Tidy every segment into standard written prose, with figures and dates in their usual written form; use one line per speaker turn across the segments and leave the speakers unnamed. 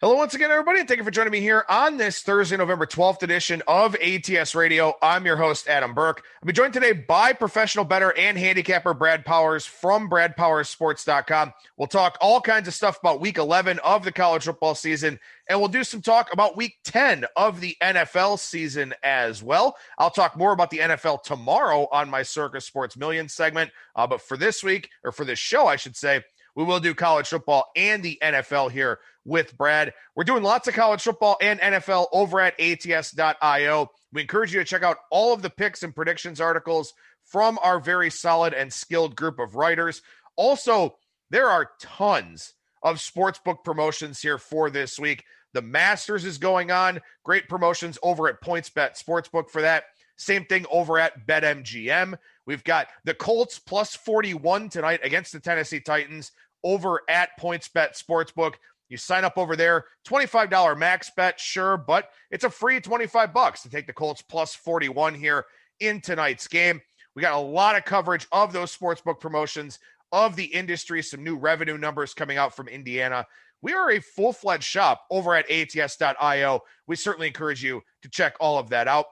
Hello once again, everybody, and thank you for joining me here on this Thursday, November 12th edition of ATS Radio. I'm your host, Adam Burke. I'll be joined today by professional bettor and handicapper Brad Powers from BradPowersSports.com. We'll talk all kinds of stuff about Week 11 of the college football season, and we'll do some talk about Week 10 of the NFL season as well. I'll talk more about the NFL tomorrow on my Circus Sports Millions segment, but for this week, or for this show, I should say, we will do college football and the NFL here with Brad. We're doing lots of college football and NFL over at ATS.io. We encourage you to check out all of the picks and predictions articles from our very solid and skilled group of writers. Also, there are tons of sportsbook promotions here for this week. The Masters is going on. Great promotions over at PointsBet Sportsbook for that. Same thing over at BetMGM. We've got the Colts plus 41 tonight against the Tennessee Titans over at PointsBet Sportsbook. You sign up over there, $25 max bet, sure, but it's a free $25 to take the Colts plus 41 here in tonight's game. We got a lot of coverage of those sportsbook promotions, of the industry, some new revenue numbers coming out from Indiana. We are a full-fledged shop over at ATS.io. We certainly encourage you to check all of that out.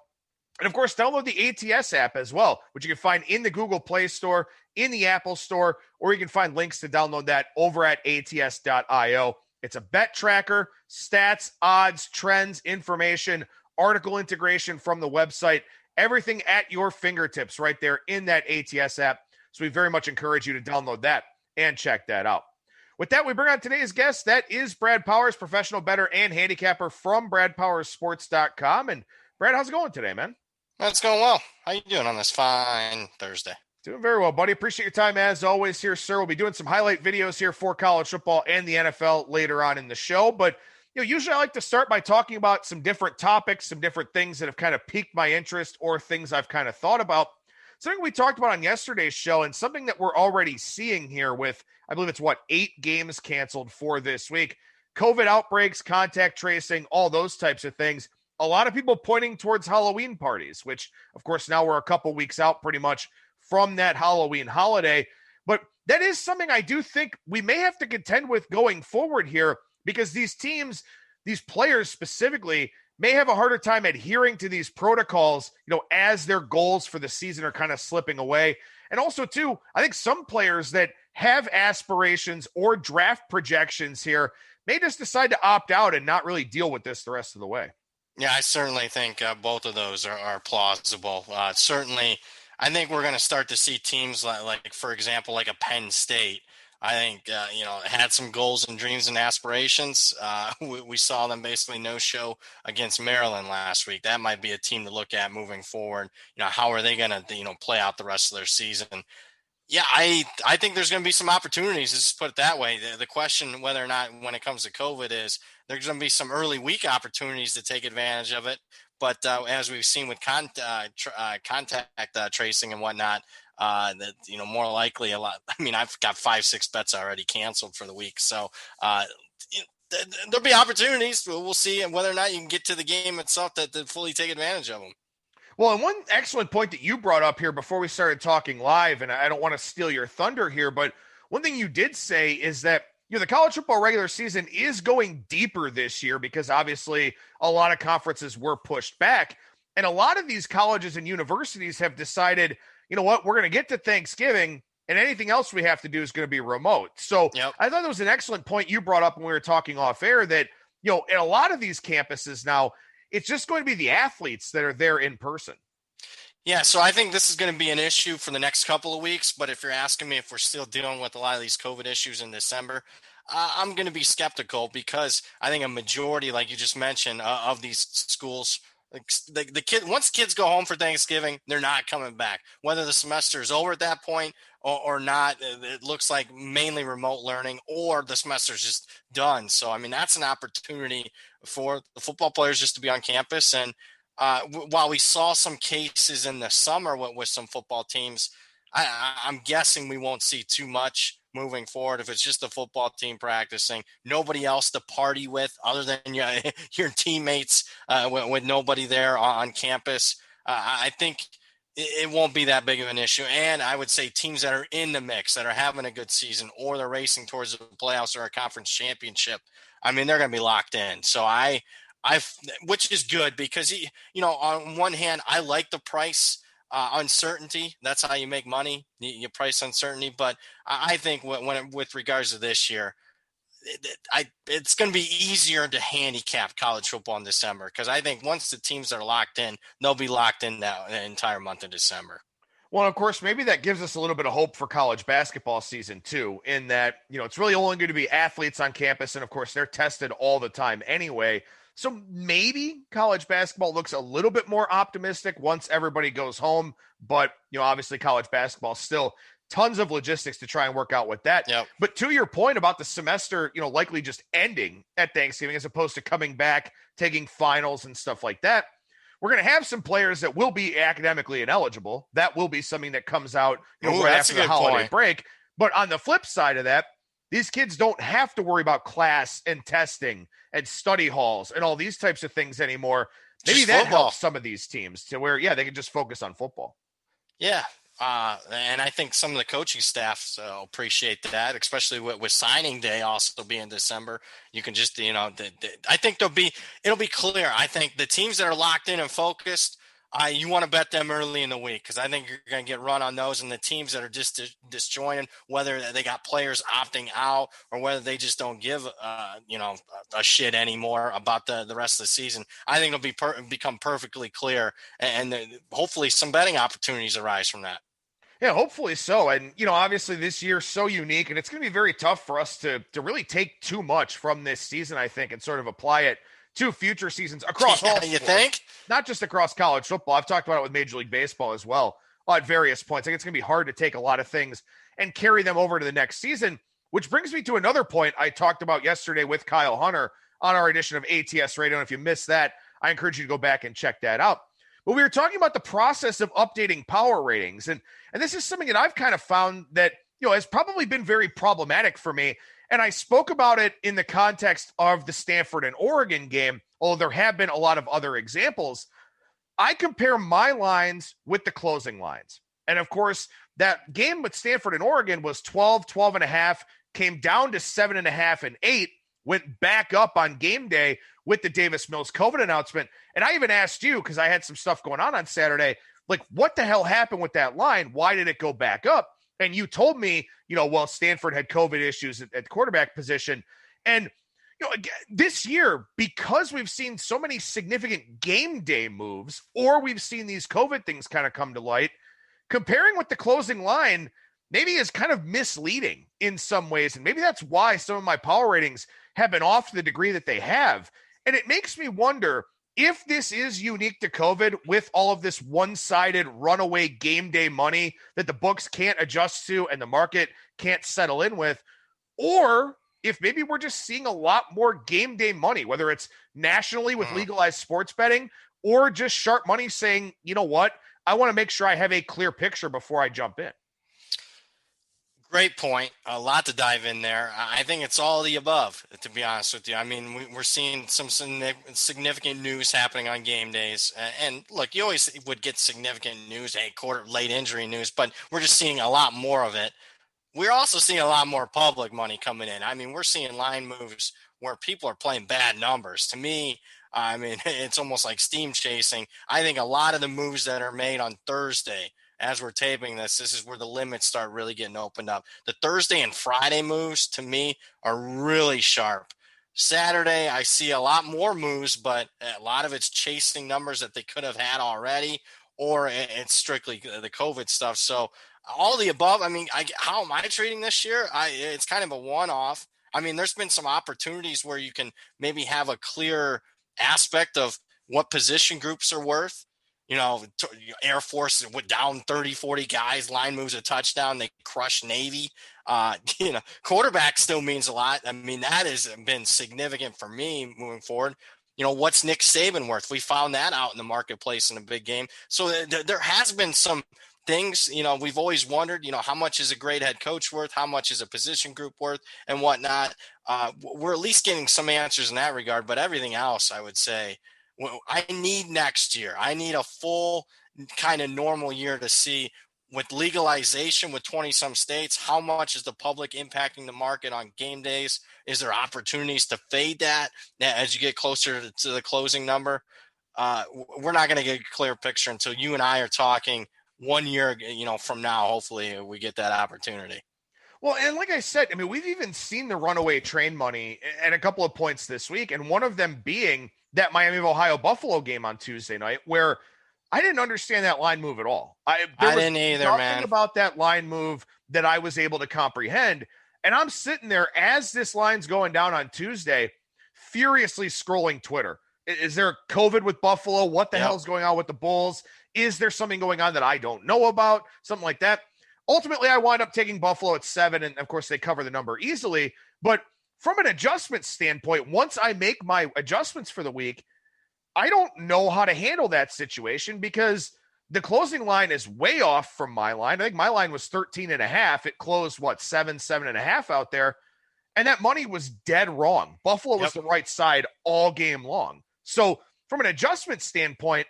And, of course, download the ATS app as well, which you can find in the Google Play Store, in the Apple Store, or you can find links to download that over at ATS.io. It's a bet tracker, stats, odds, trends, information, article integration from the website, everything at your fingertips right there in that ATS app. So we very much encourage you to download that and check that out. With that, we bring on today's guest. That is Brad Powers, professional bettor and handicapper from BradPowersSports.com. And Brad, how's it going today, man?
It's going well. How you doing on this fine Thursday?
Doing very well, buddy. Appreciate your time as always here, sir. We'll be doing some highlight videos here for college football and the NFL later on in the show. But usually I like to start by talking about some different topics, some different things that have kind of piqued my interest or things I've kind of thought about. Something we talked about on yesterday's show and something that we're already seeing here with, I believe it's 8 games canceled for this week. COVID outbreaks, contact tracing, all those types of things. A lot of people pointing towards Halloween parties, which, of course, now we're a couple weeks out pretty much from that Halloween holiday. But that is something I do think we may have to contend with going forward here, because these teams, these players specifically, may have a harder time adhering to these protocols, as their goals for the season are kind of slipping away. And also, too, I think some players that have aspirations or draft projections here may just decide to opt out and not really deal with this the rest of the way.
Yeah, I certainly think both of those are plausible. Certainly, I think we're going to start to see teams like, for example, like a Penn State. I think, had some goals and dreams and aspirations. We saw them basically no-show against Maryland last week. That might be a team to look at moving forward. How are they going to, play out the rest of their season? Yeah, I think there's going to be some opportunities. Let's just put it that way. The question, whether or not when it comes to COVID, is there's going to be some early week opportunities to take advantage of it. But as we've seen with contact tracing and whatnot, that more likely a lot. I mean, I've got 5-6 bets already canceled for the week, so there'll be opportunities. We'll see whether or not you can get to the game itself to fully take advantage of them.
Well, and one excellent point that you brought up here before we started talking live, and I don't want to steal your thunder here, but one thing you did say is that the college football regular season is going deeper this year because obviously a lot of conferences were pushed back. And a lot of these colleges and universities have decided, we're going to get to Thanksgiving and anything else we have to do is going to be remote. So yep. I thought that was an excellent point you brought up when we were talking off air that, in a lot of these campuses now, it's just going to be the athletes that are there in person.
Yeah, so I think this is going to be an issue for the next couple of weeks. But if you're asking me if we're still dealing with a lot of these COVID issues in December, I'm going to be skeptical because I think a majority, like you just mentioned, of these schools, once kids go home for Thanksgiving, they're not coming back. Whether the semester is over at that point or not, it looks like mainly remote learning or the semester's just done. So, I mean, that's an opportunity for the football players just to be on campus. And while we saw some cases in the summer with some football teams, I'm guessing we won't see too much moving forward. If it's just a football team practicing, nobody else to party with other than your teammates, with nobody there on campus, I think it won't be that big of an issue. And I would say teams that are in the mix, that are having a good season, or they're racing towards the playoffs or a conference championship, I mean, they're going to be locked in. So which is good because, on one hand, I like the price uncertainty. That's how you make money. You price uncertainty. But I think with regards to this year, it's going to be easier to handicap college football in December because I think once the teams are locked in, they'll be locked in the entire month of December.
Well, of course, maybe that gives us a little bit of hope for college basketball season too, in that, it's really only going to be athletes on campus. And of course, they're tested all the time anyway. So maybe college basketball looks a little bit more optimistic once everybody goes home. But, obviously college basketball still tons of logistics to try and work out with that.
Yep.
But to your point about the semester, likely just ending at Thanksgiving as opposed to coming back, taking finals and stuff like that, we're going to have some players that will be academically ineligible. That will be something that comes out right after the holiday break. But on the flip side of that, these kids don't have to worry about class and testing and study halls and all these types of things anymore. Maybe that helps some of these teams to where, they can just focus on football.
Yeah. And I think some of the coaching staff appreciate that, especially with signing day also being in December. You can just, I think it'll be clear. I think the teams that are locked in and focused, you want to bet them early in the week because I think you're going to get run on those. And the teams that are just disjointed, whether they got players opting out or whether they just don't give, a shit anymore about the rest of the season, I think it'll become perfectly clear. And hopefully some betting opportunities arise from that.
Yeah, hopefully so. And, obviously this year's so unique, and it's going to be very tough for us to really take too much from this season, I think, and sort of apply it to future seasons across all sports.
You think?
Not just across college football. I've talked about it with Major League Baseball as well at various points. I think it's going to be hard to take a lot of things and carry them over to the next season, which brings me to another point I talked about yesterday with Kyle Hunter on our edition of ATS Radio. And if you missed that, I encourage you to go back and check that out. But we were talking about the process of updating power ratings. And this is something that I've kind of found that, has probably been very problematic for me. And I spoke about it in the context of the Stanford and Oregon game, although there have been a lot of other examples. I compare my lines with the closing lines. And of course, that game with Stanford and Oregon was 12 and a half, came down to 7.5 and 8, went back up on game day with the Davis Mills COVID announcement. And I even asked you, because I had some stuff going on Saturday, like, what the hell happened with that line? Why did it go back up? And you told me, Stanford had COVID issues at quarterback position. And, this year, because we've seen so many significant game day moves, or we've seen these COVID things kind of come to light, comparing with the closing line maybe is kind of misleading in some ways. And maybe that's why some of my power ratings have been off to the degree that they have. And it makes me wonder if this is unique to COVID with all of this one-sided runaway game day money that the books can't adjust to and the market can't settle in with, or if maybe we're just seeing a lot more game day money, whether it's nationally with legalized sports betting or just sharp money saying, you know what, I want to make sure I have a clear picture before I jump in.
Great point. A lot to dive in there. I think it's all the above, to be honest with you. I mean, we're seeing some significant news happening on game days. And look, you always would get significant news, late injury news, but we're just seeing a lot more of it. We're also seeing a lot more public money coming in. I mean, we're seeing line moves where people are playing bad numbers. To me, I mean, it's almost like steam chasing. I think a lot of the moves that are made on Thursday, as we're taping this is where the limits start really getting opened up. The Thursday and Friday moves, to me, are really sharp. Saturday, I see a lot more moves, but a lot of it's chasing numbers that they could have had already, or it's strictly the COVID stuff. So all the above, I mean, how am I trading this year? It's kind of a one-off. I mean, there's been some opportunities where you can maybe have a clear aspect of what position groups are worth. Air Force went down 30, 40 guys, line moves a touchdown. They crushed Navy. Quarterback still means a lot. I mean, that has been significant for me moving forward. What's Nick Saban worth? We found that out in the marketplace in a big game. So there has been some things, we've always wondered, how much is a great head coach worth? How much is a position group worth and whatnot? We're at least getting some answers in that regard, but everything else, I would say, I need next year. I need a full kind of normal year to see with legalization with 20 some states, how much is the public impacting the market on game days? Is there opportunities to fade that as you get closer to the closing number? We're not going to get a clear picture until you and I are talking 1 year, from now. Hopefully we get that opportunity.
Well, and like I said, I mean, we've even seen the runaway train money at a couple of points this week, and one of them being that Miami of Ohio Buffalo game on Tuesday night, where I didn't understand that line move at all. I
didn't either,
nothing
man.
About that line move that I was able to comprehend. And I'm sitting there as this line's going down on Tuesday, furiously scrolling Twitter. Is there COVID with Buffalo? What the hell is going on with the Bulls? Is there something going on that I don't know about? Something like that. Ultimately, I wind up taking Buffalo at 7, and of course, they cover the number easily. But from an adjustment standpoint, once I make my adjustments for the week, I don't know how to handle that situation because the closing line is way off from my line. I think my line was 13.5. It closed, 7.5 out there. And that money was dead wrong. Buffalo was the right side all game long. So from an adjustment standpoint,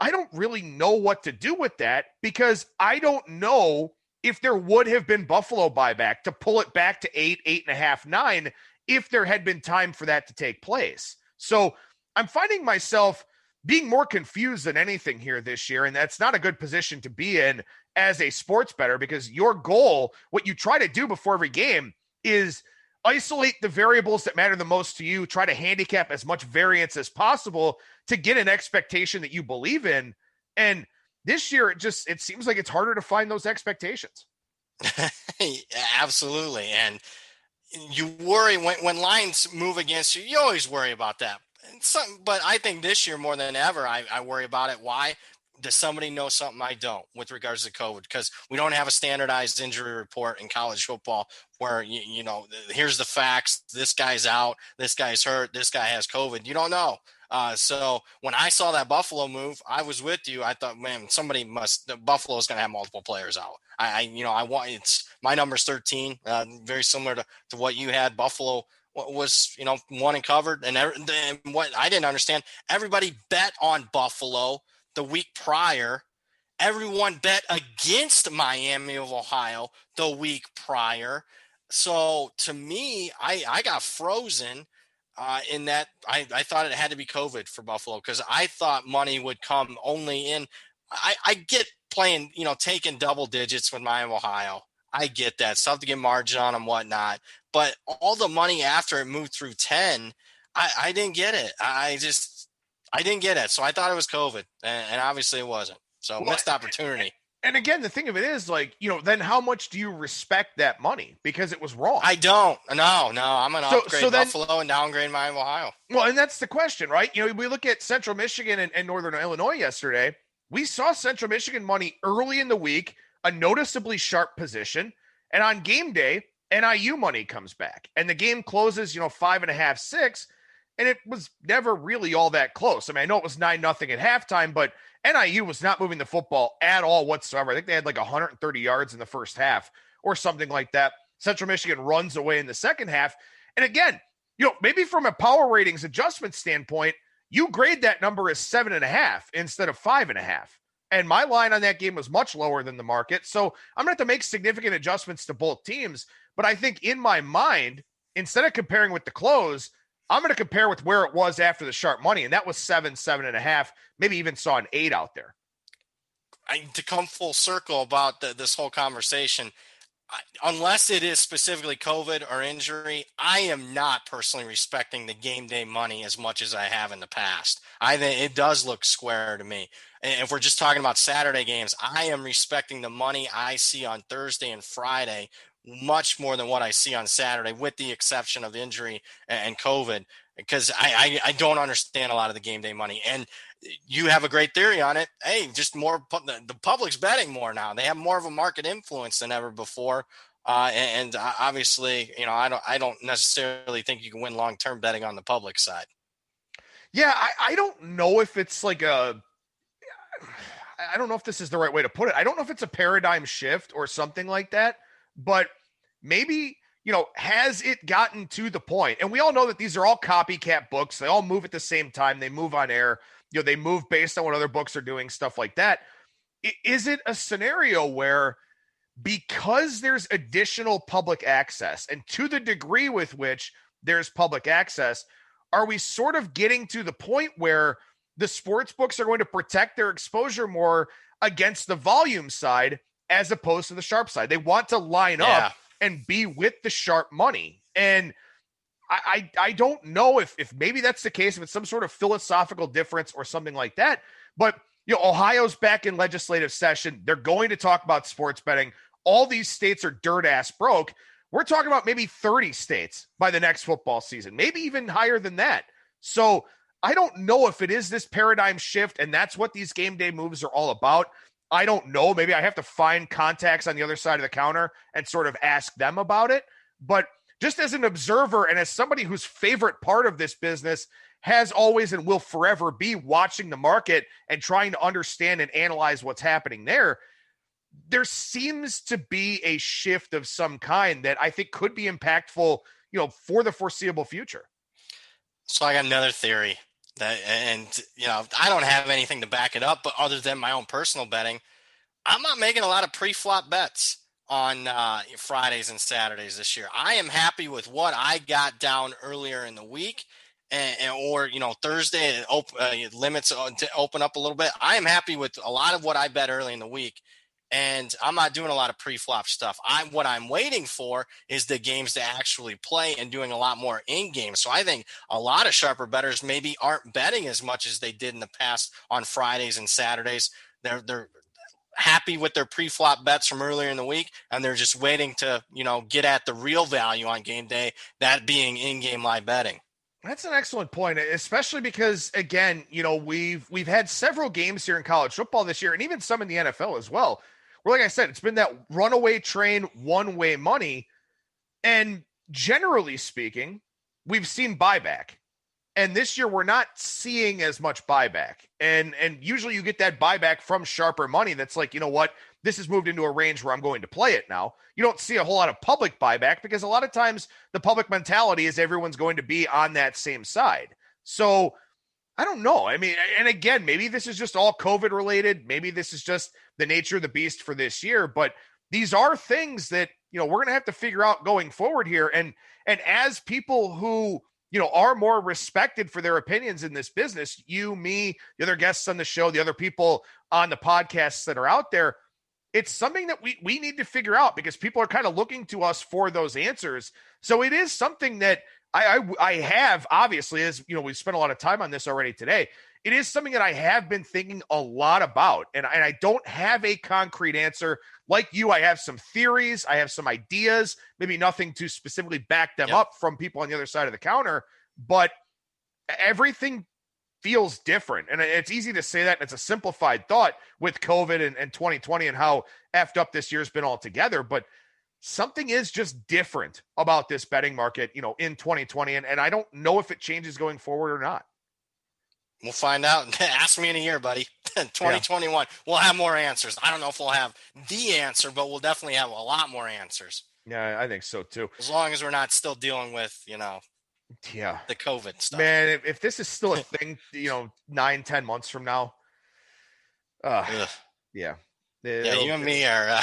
I don't really know what to do with that because I don't know if there would have been Buffalo buyback to pull it back to 8, 8.5, 9, if there had been time for that to take place. So I'm finding myself being more confused than anything here this year, and that's not a good position to be in as a sports bettor because your goal, what you try to do before every game, is isolate the variables that matter the most to you, try to handicap as much variance as possible to get an expectation that you believe in. And this year, it seems like it's harder to find those expectations.
Absolutely. And you worry when lines move against you, you always worry about that. But I think this year more than ever, I worry about it. Why? Does somebody know something I don't with regards to COVID? Because we don't have a standardized injury report in college football where, here's the facts. This guy's out. This guy's hurt. This guy has COVID. You don't know. So when I saw that Buffalo move, I was with you. I thought, man, Buffalo's going to have multiple players out. My number's 13, very similar to what you had. Buffalo was, won and covered. And what I didn't understand, everybody bet on Buffalo the week prior. Everyone bet against Miami of Ohio the week prior. So to me, I got frozen in that I thought it had to be COVID for Buffalo because I thought money would come only in. I get playing, taking double digits with Miami of Ohio. I get that. It's tough to get margin on and whatnot. But all the money after it moved through 10, I didn't get it. I didn't get it. So I thought it was COVID, and obviously it wasn't. So missed opportunity.
And again, the thing of it is, then how much do you respect that money? Because it was wrong.
I don't. No. I'm going to upgrade Buffalo and downgrade Miami of Ohio.
Well, and that's the question, right? We look at Central Michigan and Northern Illinois yesterday. We saw Central Michigan money early in the week, a noticeably sharp position. And on game day, NIU money comes back. And the game closes, 5.5, 6. And it was never really all that close. I mean, I know it was 9-0 at halftime, but NIU was not moving the football at all whatsoever. I think they had 130 yards in the first half or something like that. Central Michigan runs away in the second half. And again, maybe from a power ratings adjustment standpoint, you grade that number as 7.5 instead of 5.5. And my line on that game was much lower than the market. So I'm going to have to make significant adjustments to both teams. But I think in my mind, instead of comparing with the close, I'm going to compare with where it was after the sharp money, and that was 7.5, maybe even saw an 8 out there.
To come full circle about this whole conversation, unless it is specifically COVID or injury, I am not personally respecting the game day money as much as I have in the past. I think it does look square to me. And if we're just talking about Saturday games, I am respecting the money I see on Thursday and Friday much more than what I see on Saturday, with the exception of injury and COVID, because I don't understand a lot of the game day money. And you have a great theory on it. Hey, just more, the public's betting more now. They have more of a market influence than ever before. And obviously, I don't necessarily think you can win long-term betting on the public side.
Yeah, I don't know if it's I don't know if this is the right way to put it. I don't know if it's a paradigm shift or something like that. But maybe has it gotten to the point, and we all know that these are all copycat books. They all move at the same time. They move on air. They move based on what other books are doing, stuff like that. Is it a scenario where, because there's additional public access, and to the degree with which there's public access, are we sort of getting to the point where the sports books are going to protect their exposure more against the volume side as opposed to the sharp side? They want to line up and be with the sharp money. And I don't know if maybe that's the case, if it's some sort of philosophical difference or something like that. But Ohio's back in legislative session. They're going to talk about sports betting. All these states are dirt ass broke. We're talking about maybe 30 states by the next football season, maybe even higher than that. So I don't know if it is this paradigm shift, and that's what these game day moves are all about. I don't know. Maybe I have to find contacts on the other side of the counter and sort of ask them about it. But just as an observer and as somebody whose favorite part of this business has always and will forever be watching the market and trying to understand and analyze what's happening there seems to be a shift of some kind that I think could be impactful, for the foreseeable future.
So I got another theory that, and I don't have anything to back it up, but other than my own personal betting, I'm not making a lot of pre-flop bets on Fridays and Saturdays this year. I am happy with what I got down earlier in the week, or Thursday limits to open up a little bit. I am happy with a lot of what I bet early in the week. And I'm not doing a lot of pre-flop stuff. What I'm waiting for is the games to actually play and doing a lot more in-game. So I think a lot of sharper bettors maybe aren't betting as much as they did in the past on Fridays and Saturdays. They're happy with their pre-flop bets from earlier in the week, and they're just waiting to, get at the real value on game day, that being in-game live betting.
That's an excellent point, especially because, again, we've had several games here in college football this year, and even some in the NFL as well, where, like I said, it's been that runaway train, one-way money. And generally speaking, we've seen buyback. And this year, we're not seeing as much buyback. And usually you get that buyback from sharper money that's like, this has moved into a range where I'm going to play it now. You don't see a whole lot of public buyback because a lot of times the public mentality is everyone's going to be on that same side. So I don't know. I mean, and again, maybe this is just all COVID related. Maybe this is just the nature of the beast for this year. But these are things that, we're going to have to figure out going forward here. And as people who, are more respected for their opinions in this business, you, me, the other guests on the show, the other people on the podcasts that are out there, it's something that we need to figure out because people are kind of looking to us for those answers. So it is something that I have, obviously, as we've spent a lot of time on this already today. It is something that I have been thinking a lot about, and I don't have a concrete answer. Like you, I have some theories, I have some ideas, maybe nothing to specifically back them up from people on the other side of the counter, but everything feels different. And it's easy to say that, and it's a simplified thought with COVID and 2020 and how effed up this year's been altogether, but something is just different about this betting market, in 2020. And I don't know if it changes going forward or not.
We'll find out. Ask me in a year, buddy. 2021, we'll have more answers. I don't know if we'll have the answer, but we'll definitely have a lot more answers.
Yeah, I think so too.
As long as we're not still dealing with, the COVID stuff.
Man, if this is still a thing, 9-10 months from now, yeah.
Yeah, you and me are...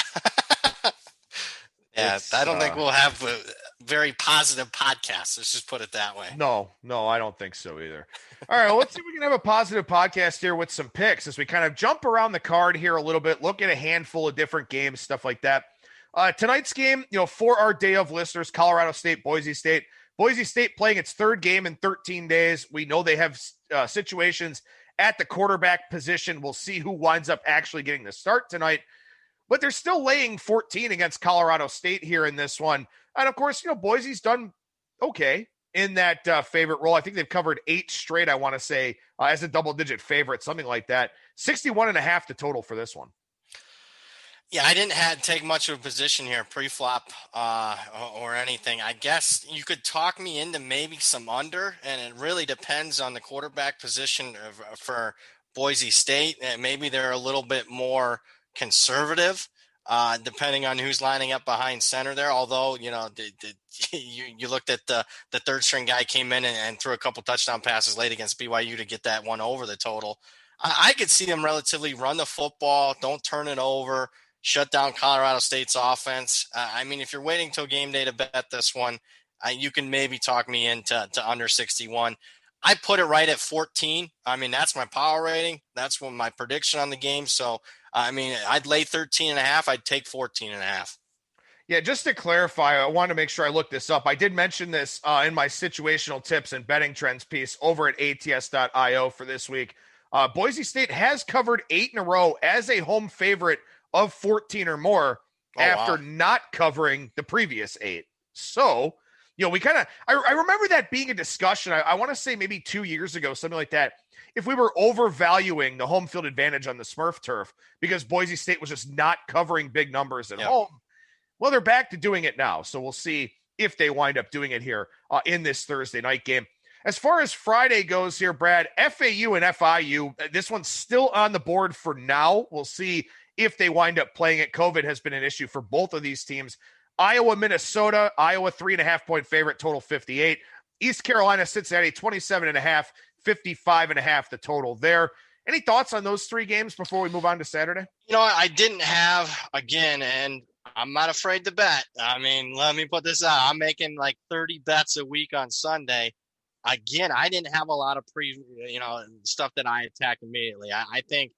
I don't think we'll have a very positive podcast. Let's just put it that way.
No, I don't think so either. All right, well, let's see if we can have a positive podcast here with some picks as we kind of jump around the card here a little bit, look at a handful of different games, stuff like that. Tonight's game, for our day of listeners, Colorado State, Boise State. Boise State playing its third game in 13 days. We know they have situations at the quarterback position. We'll see who winds up actually getting the start tonight. But they're still laying 14 against Colorado State here in this one. And, of course, Boise's done okay in that favorite role. I think they've covered 8 straight, I want to say, as a double-digit favorite, something like that. 61.5 the total for this one.
Yeah, I didn't take much of a position here, pre-flop or anything. I guess you could talk me into maybe some under, and it really depends on the quarterback position for Boise State. And maybe they're a little bit more conservative. depending on who's lining up behind center there. Although, you looked at the third string guy came in and threw a couple touchdown passes late against BYU to get that one over the total. I could see them relatively run the football, don't turn it over, shut down Colorado State's offense. If you're waiting till game day to bet this one, you can maybe talk me into under 61. I put it right at 14. That's my power rating. That's what my prediction on the game. So, I'd lay 13.5. I'd take 14.5.
Yeah, just to clarify, I want to make sure I look this up. I did mention this in my situational tips and betting trends piece over at ATS.io for this week. Boise State has covered 8 in a row as a home favorite of 14 or more after not covering the previous 8. So, we kind of, I remember that being a discussion. I want to say maybe 2 years ago, something like that. If we were overvaluing the home field advantage on the Smurf turf because Boise State was just not covering big numbers at home. Well, they're back to doing it now. So we'll see if they wind up doing it here in this Thursday night game. As far as Friday goes here, Brad, FAU and FIU, this one's still on the board for now. We'll see if they wind up playing it. COVID has been an issue for both of these teams. Iowa, Minnesota, Iowa 3.5-point favorite, total 58. East Carolina, Cincinnati 27.5, 55.5 the total there. Any thoughts on those 3 games before we move on to Saturday?
I didn't have, again, and I'm not afraid to bet. Let me put this out. I'm making like 30 bets a week on Sunday. Again, I didn't have a lot of stuff that I attacked immediately. I think,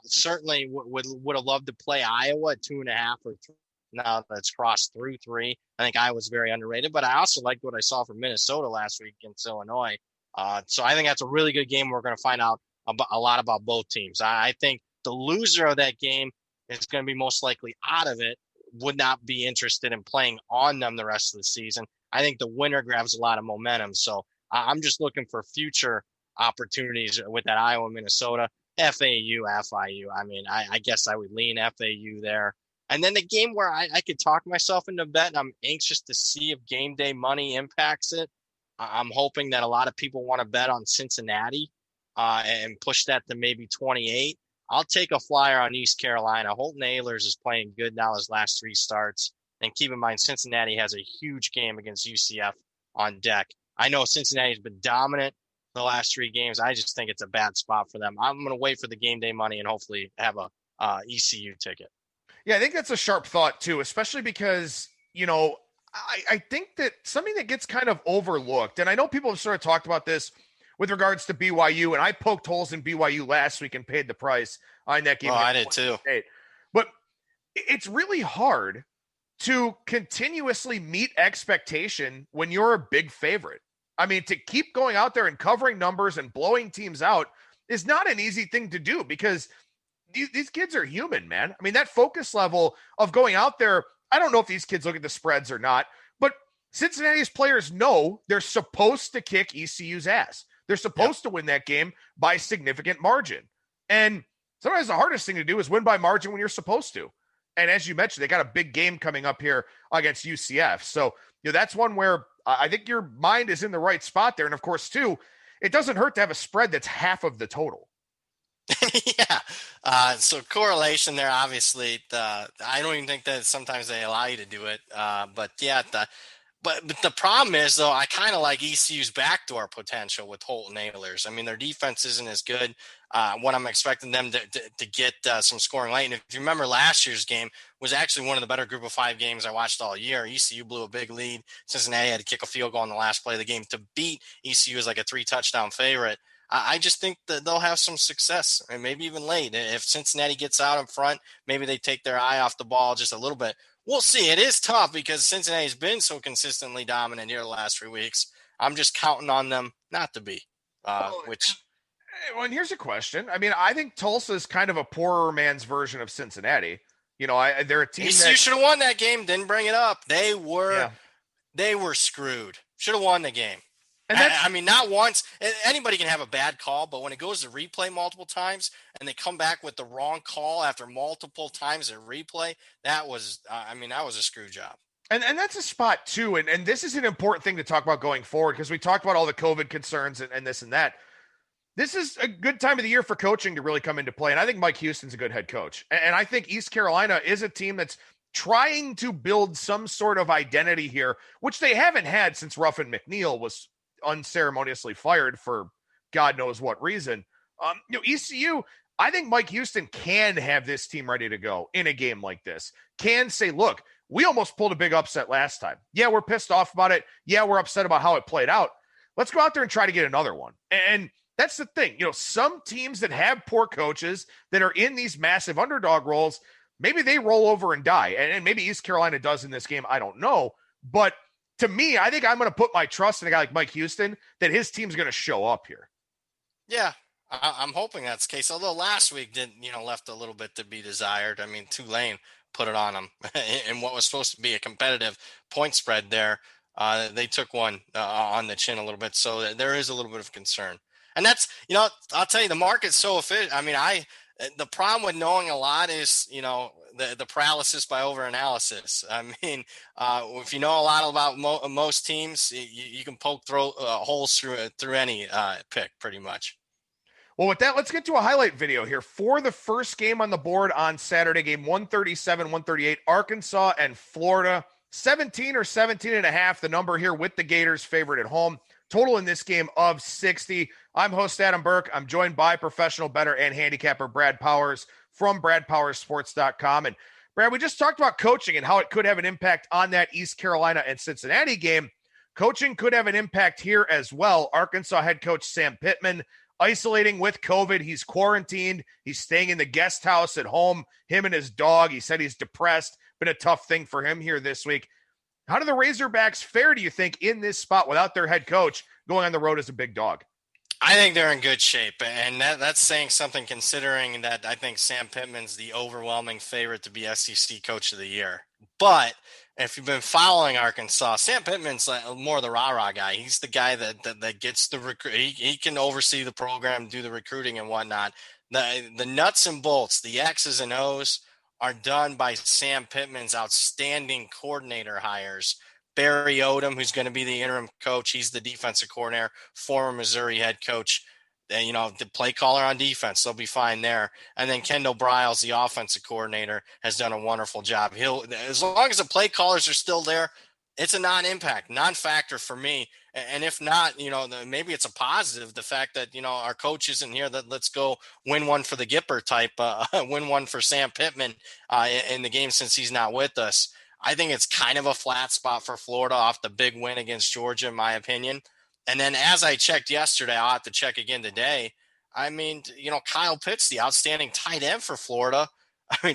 certainly would have loved to play Iowa at 2.5 or 3. Now that's crossed through 3. I think Iowa's very underrated, but I also liked what I saw from Minnesota last week against Illinois. So I think that's a really good game. We're going to find out a lot about both teams. I think the loser of that game is going to be most likely out of it, would not be interested in playing on them the rest of the season. I think the winner grabs a lot of momentum. So I'm just looking for future opportunities with that Iowa, Minnesota, FAU, FIU. I guess I would lean FAU there. And then the game where I could talk myself into bet, and I'm anxious to see if game day money impacts it. I'm hoping that a lot of people want to bet on Cincinnati and push that to maybe 28. I'll take a flyer on East Carolina. Holton Ahlers is playing good now his last 3 starts. And keep in mind, Cincinnati has a huge game against UCF on deck. I know Cincinnati's been dominant the last 3 games. I just think it's a bad spot for them. I'm going to wait for the game day money and hopefully have a ECU ticket.
Yeah, I think that's a sharp thought too, especially because, I think that something that gets kind of overlooked, and I know people have sort of talked about this with regards to BYU, and I poked holes in BYU last week and paid the price in that game.
Oh, I did too.
But it's really hard to continuously meet expectation when you're a big favorite. To keep going out there and covering numbers and blowing teams out is not an easy thing to do because these kids are human, man. That focus level of going out there, I don't know if these kids look at the spreads or not, but Cincinnati's players know they're supposed to kick ECU's ass. They're supposed to win that game by significant margin. And sometimes the hardest thing to do is win by margin when you're supposed to. And as you mentioned, they got a big game coming up here against UCF. So, that's one where I think your mind is in the right spot there. And of course, too, it doesn't hurt to have a spread that's half of the total.
Yeah. So correlation there, obviously, I don't even think that sometimes they allow you to do it. But the problem is, though, I kind of like ECU's backdoor potential with Holton Ahlers. Their defense isn't as good. What I'm expecting them to get some scoring late. And if you remember, last year's game was actually one of the better group of 5 games I watched all year. ECU blew a big lead. Cincinnati had to kick a field goal in the last play of the game to beat ECU as like a 3-touchdown favorite. I just think that they'll have some success, and maybe even late. If Cincinnati gets out in front, maybe they take their eye off the ball just a little bit. We'll see. It is tough because Cincinnati's been so consistently dominant here the last 3 weeks. I'm just counting on them not to be.
Well, and here's a question. I think Tulsa is kind of a poorer man's version of Cincinnati. They're a team
that you should have won that game. Didn't bring it up. They were screwed. Should have won the game. And not once. Anybody can have a bad call, but when it goes to replay multiple times and they come back with the wrong call after multiple times at replay, that was a screw job.
And that's a spot too. And this is an important thing to talk about going forward because we talked about all the COVID concerns and this and that. This is a good time of the year for coaching to really come into play. And I think Mike Houston's a good head coach. And I think East Carolina is a team that's trying to build some sort of identity here, which they haven't had since Ruffin McNeil was unceremoniously fired for God knows what reason. ECU, I think Mike Houston can have this team ready to go in a game like this. Can say, look, we almost pulled a big upset last time. Yeah, we're pissed off about it. Yeah, we're upset about how it played out. Let's go out there and try to get another one. And that's the thing. Some teams that have poor coaches that are in these massive underdog roles, maybe they roll over and die. And maybe East Carolina does in this game. I don't know. But to me, I think I'm going to put my trust in a guy like Mike Houston that his team's going to show up here.
Yeah, I'm hoping that's the case. Although last week left a little bit to be desired. I mean, Tulane put it on them in what was supposed to be a competitive point spread there. They took one on the chin a little bit. So there is a little bit of concern. And that's, I'll tell you, the market's so efficient. I mean, the problem with knowing a lot is, the paralysis by overanalysis. I mean, if you know a lot about most teams, you can poke holes through any pick pretty much.
Well, with that, let's get to a highlight video here for the first game on the board on Saturday, game 137-138, Arkansas and Florida. 17 or 17 and a half, the number here with the Gators favored at home. Total in this game of 60. I'm host Adam Burke. I'm joined by professional bettor and handicapper Brad Powers from bradpowersports.com. And Brad, we just talked about coaching and how it could have an impact on that East Carolina and Cincinnati game. Coaching could have an impact here as well. Arkansas head coach Sam Pittman isolating with COVID. He's quarantined. He's staying in the guest house at home, him and his dog. He said he's depressed. Been a tough thing for him here this week. How do the Razorbacks fare, do you think, in this spot without their head coach going on the road as a big dog?
I think they're in good shape, and that's saying something considering that I think Sam Pittman's the overwhelming favorite to be SEC Coach of the Year. But if you've been following Arkansas, Sam Pittman's more the rah-rah guy. He's the guy that gets the recruit. He can oversee the program, do the recruiting and whatnot. The nuts and bolts, the X's and O's, are done by Sam Pittman's outstanding coordinator hires. Barry Odom, who's going to be the interim coach. He's the defensive coordinator, former Missouri head coach. The play caller on defense, they'll be fine there. And then Kendall Briles, the offensive coordinator, has done a wonderful job. As long as the play callers are still there, it's a non-factor for me. And if not, maybe it's a positive, the fact that, our coach isn't here, that let's go win one for the Gipper type, win one for Sam Pittman in the game since he's not with us. I think it's kind of a flat spot for Florida off the big win against Georgia, in my opinion. And then as I checked yesterday, I'll have to check again today. I mean, Kyle Pitts, the outstanding tight end for Florida,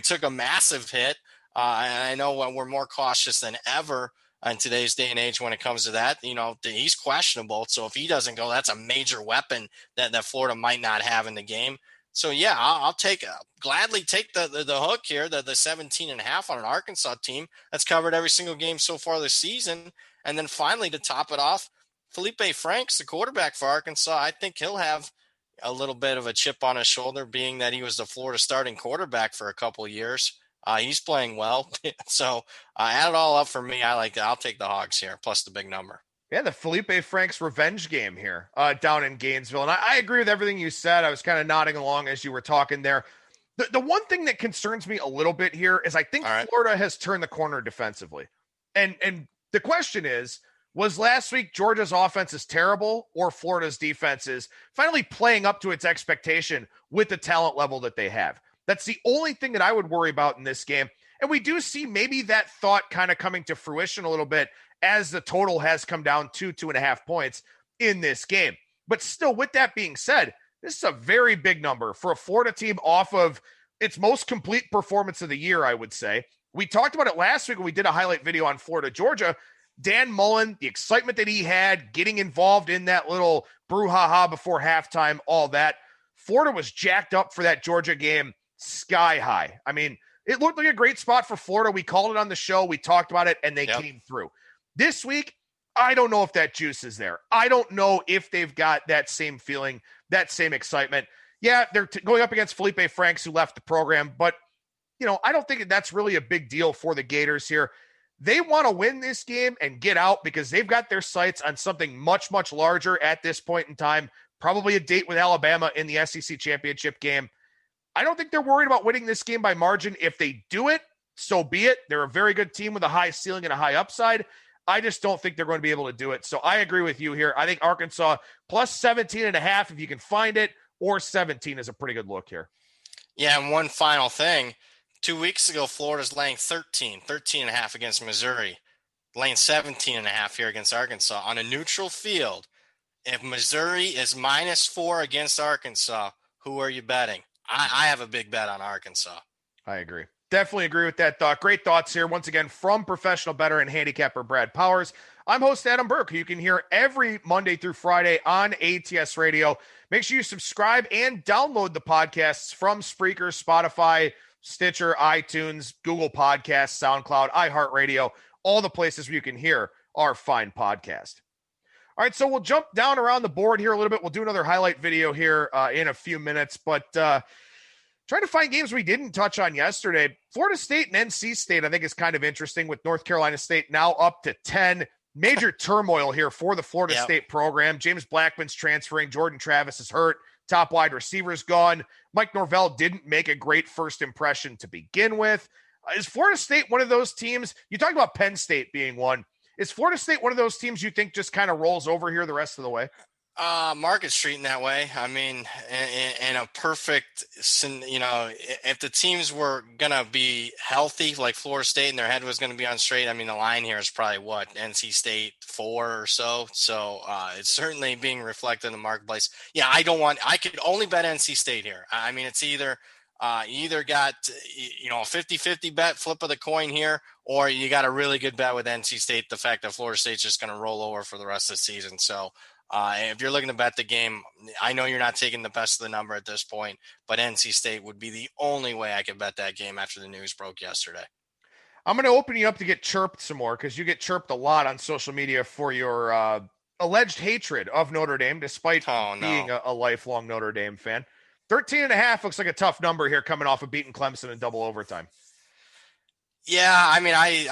took a massive hit. And I know we're more cautious than ever in today's day and age when it comes to that. He's questionable. So if he doesn't go, that's a major weapon that Florida might not have in the game. So yeah, I'll gladly take the hook here, the 17 and a half on an Arkansas team that's covered every single game so far this season. And then finally, to top it off, Felipe Franks, the quarterback for Arkansas, I think he'll have a little bit of a chip on his shoulder, being that he was the Florida starting quarterback for a couple of years. He's playing well. So add it all up for me. I like that. I'll take the Hogs here, plus the big number.
Yeah, the Felipe Franks revenge game here down in Gainesville. And I agree with everything you said. I was kind of nodding along as you were talking there. The one thing that concerns me a little bit here is I think Florida has turned the corner defensively. And the question is, was last week Georgia's offense is terrible, or Florida's defense is finally playing up to its expectation with the talent level that they have? That's the only thing that I would worry about in this game. And we do see maybe that thought kind of coming to fruition a little bit as the total has come down to 2.5 points in this game. But still, with that being said, this is a very big number for a Florida team off of its most complete performance of the year, I would say. We talked about it last week when we did a highlight video on Florida, Georgia. Dan Mullen, the excitement that he had, getting involved in that little brouhaha before halftime, all that. Florida was jacked up for that Georgia game sky high. I mean, it looked like a great spot for Florida. We called it on the show. We talked about it, and they came through. This week, I don't know if that juice is there. I don't know if they've got that same feeling, that same excitement. Yeah, they're going up against Felipe Franks, who left the program, but, I don't think that's really a big deal for the Gators here. They want to win this game and get out because they've got their sights on something much, much larger at this point in time, probably a date with Alabama in the SEC championship game. I don't think they're worried about winning this game by margin. If they do it, so be it. They're a very good team with a high ceiling and a high upside. I just don't think they're going to be able to do it. So I agree with you here. I think Arkansas plus 17.5, if you can find it, or 17 is a pretty good look here.
Yeah, and one final thing. 2 weeks ago, Florida's laying 13.5 against Missouri, laying 17.5 here against Arkansas on a neutral field. If Missouri is -4 against Arkansas, who are you betting? I have a big bet on Arkansas.
I agree. Definitely agree with that thought. Great thoughts here. Once again, from professional bettor and handicapper Brad Powers. I'm host Adam Burke, who you can hear every Monday through Friday on ATS Radio. Make sure you subscribe and download the podcasts from Spreaker, Spotify, Stitcher, iTunes, Google Podcasts, SoundCloud, iHeartRadio, all the places where you can hear our fine podcast. All right, so we'll jump down around the board here a little bit. We'll do another highlight video here in a few minutes, but trying to find games we didn't touch on yesterday. Florida State and NC State, I think, is kind of interesting with North Carolina State now up to 10. Major turmoil here for the Florida State program. James Blackman's transferring. Jordan Travis is hurt. Top wide receiver's gone. Mike Norvell didn't make a great first impression to begin with. Is Florida State one of those teams? You talked about Penn State being one. Is Florida State one of those teams you think just kind of rolls over here the rest of the way?
Market Street in that way. I mean, in a perfect, if the teams were going to be healthy, like Florida State, and their head was going to be on straight, I mean, the line here is probably NC State 4 or so. So it's certainly being reflected in the marketplace. Yeah, I could only bet NC State here. I mean, it's either you either got, a 50-50 bet, flip of the coin here, or you got a really good bet with NC State, the fact that Florida State's just going to roll over for the rest of the season. So, if you're looking to bet the game, I know you're not taking the best of the number at this point, but NC State would be the only way I could bet that game after the news broke yesterday.
I'm going to open you up to get chirped some more because you get chirped a lot on social media for your alleged hatred of Notre Dame, despite being a lifelong Notre Dame fan. 13.5 looks like a tough number here coming off of beating Clemson in double overtime.
Yeah, I mean, I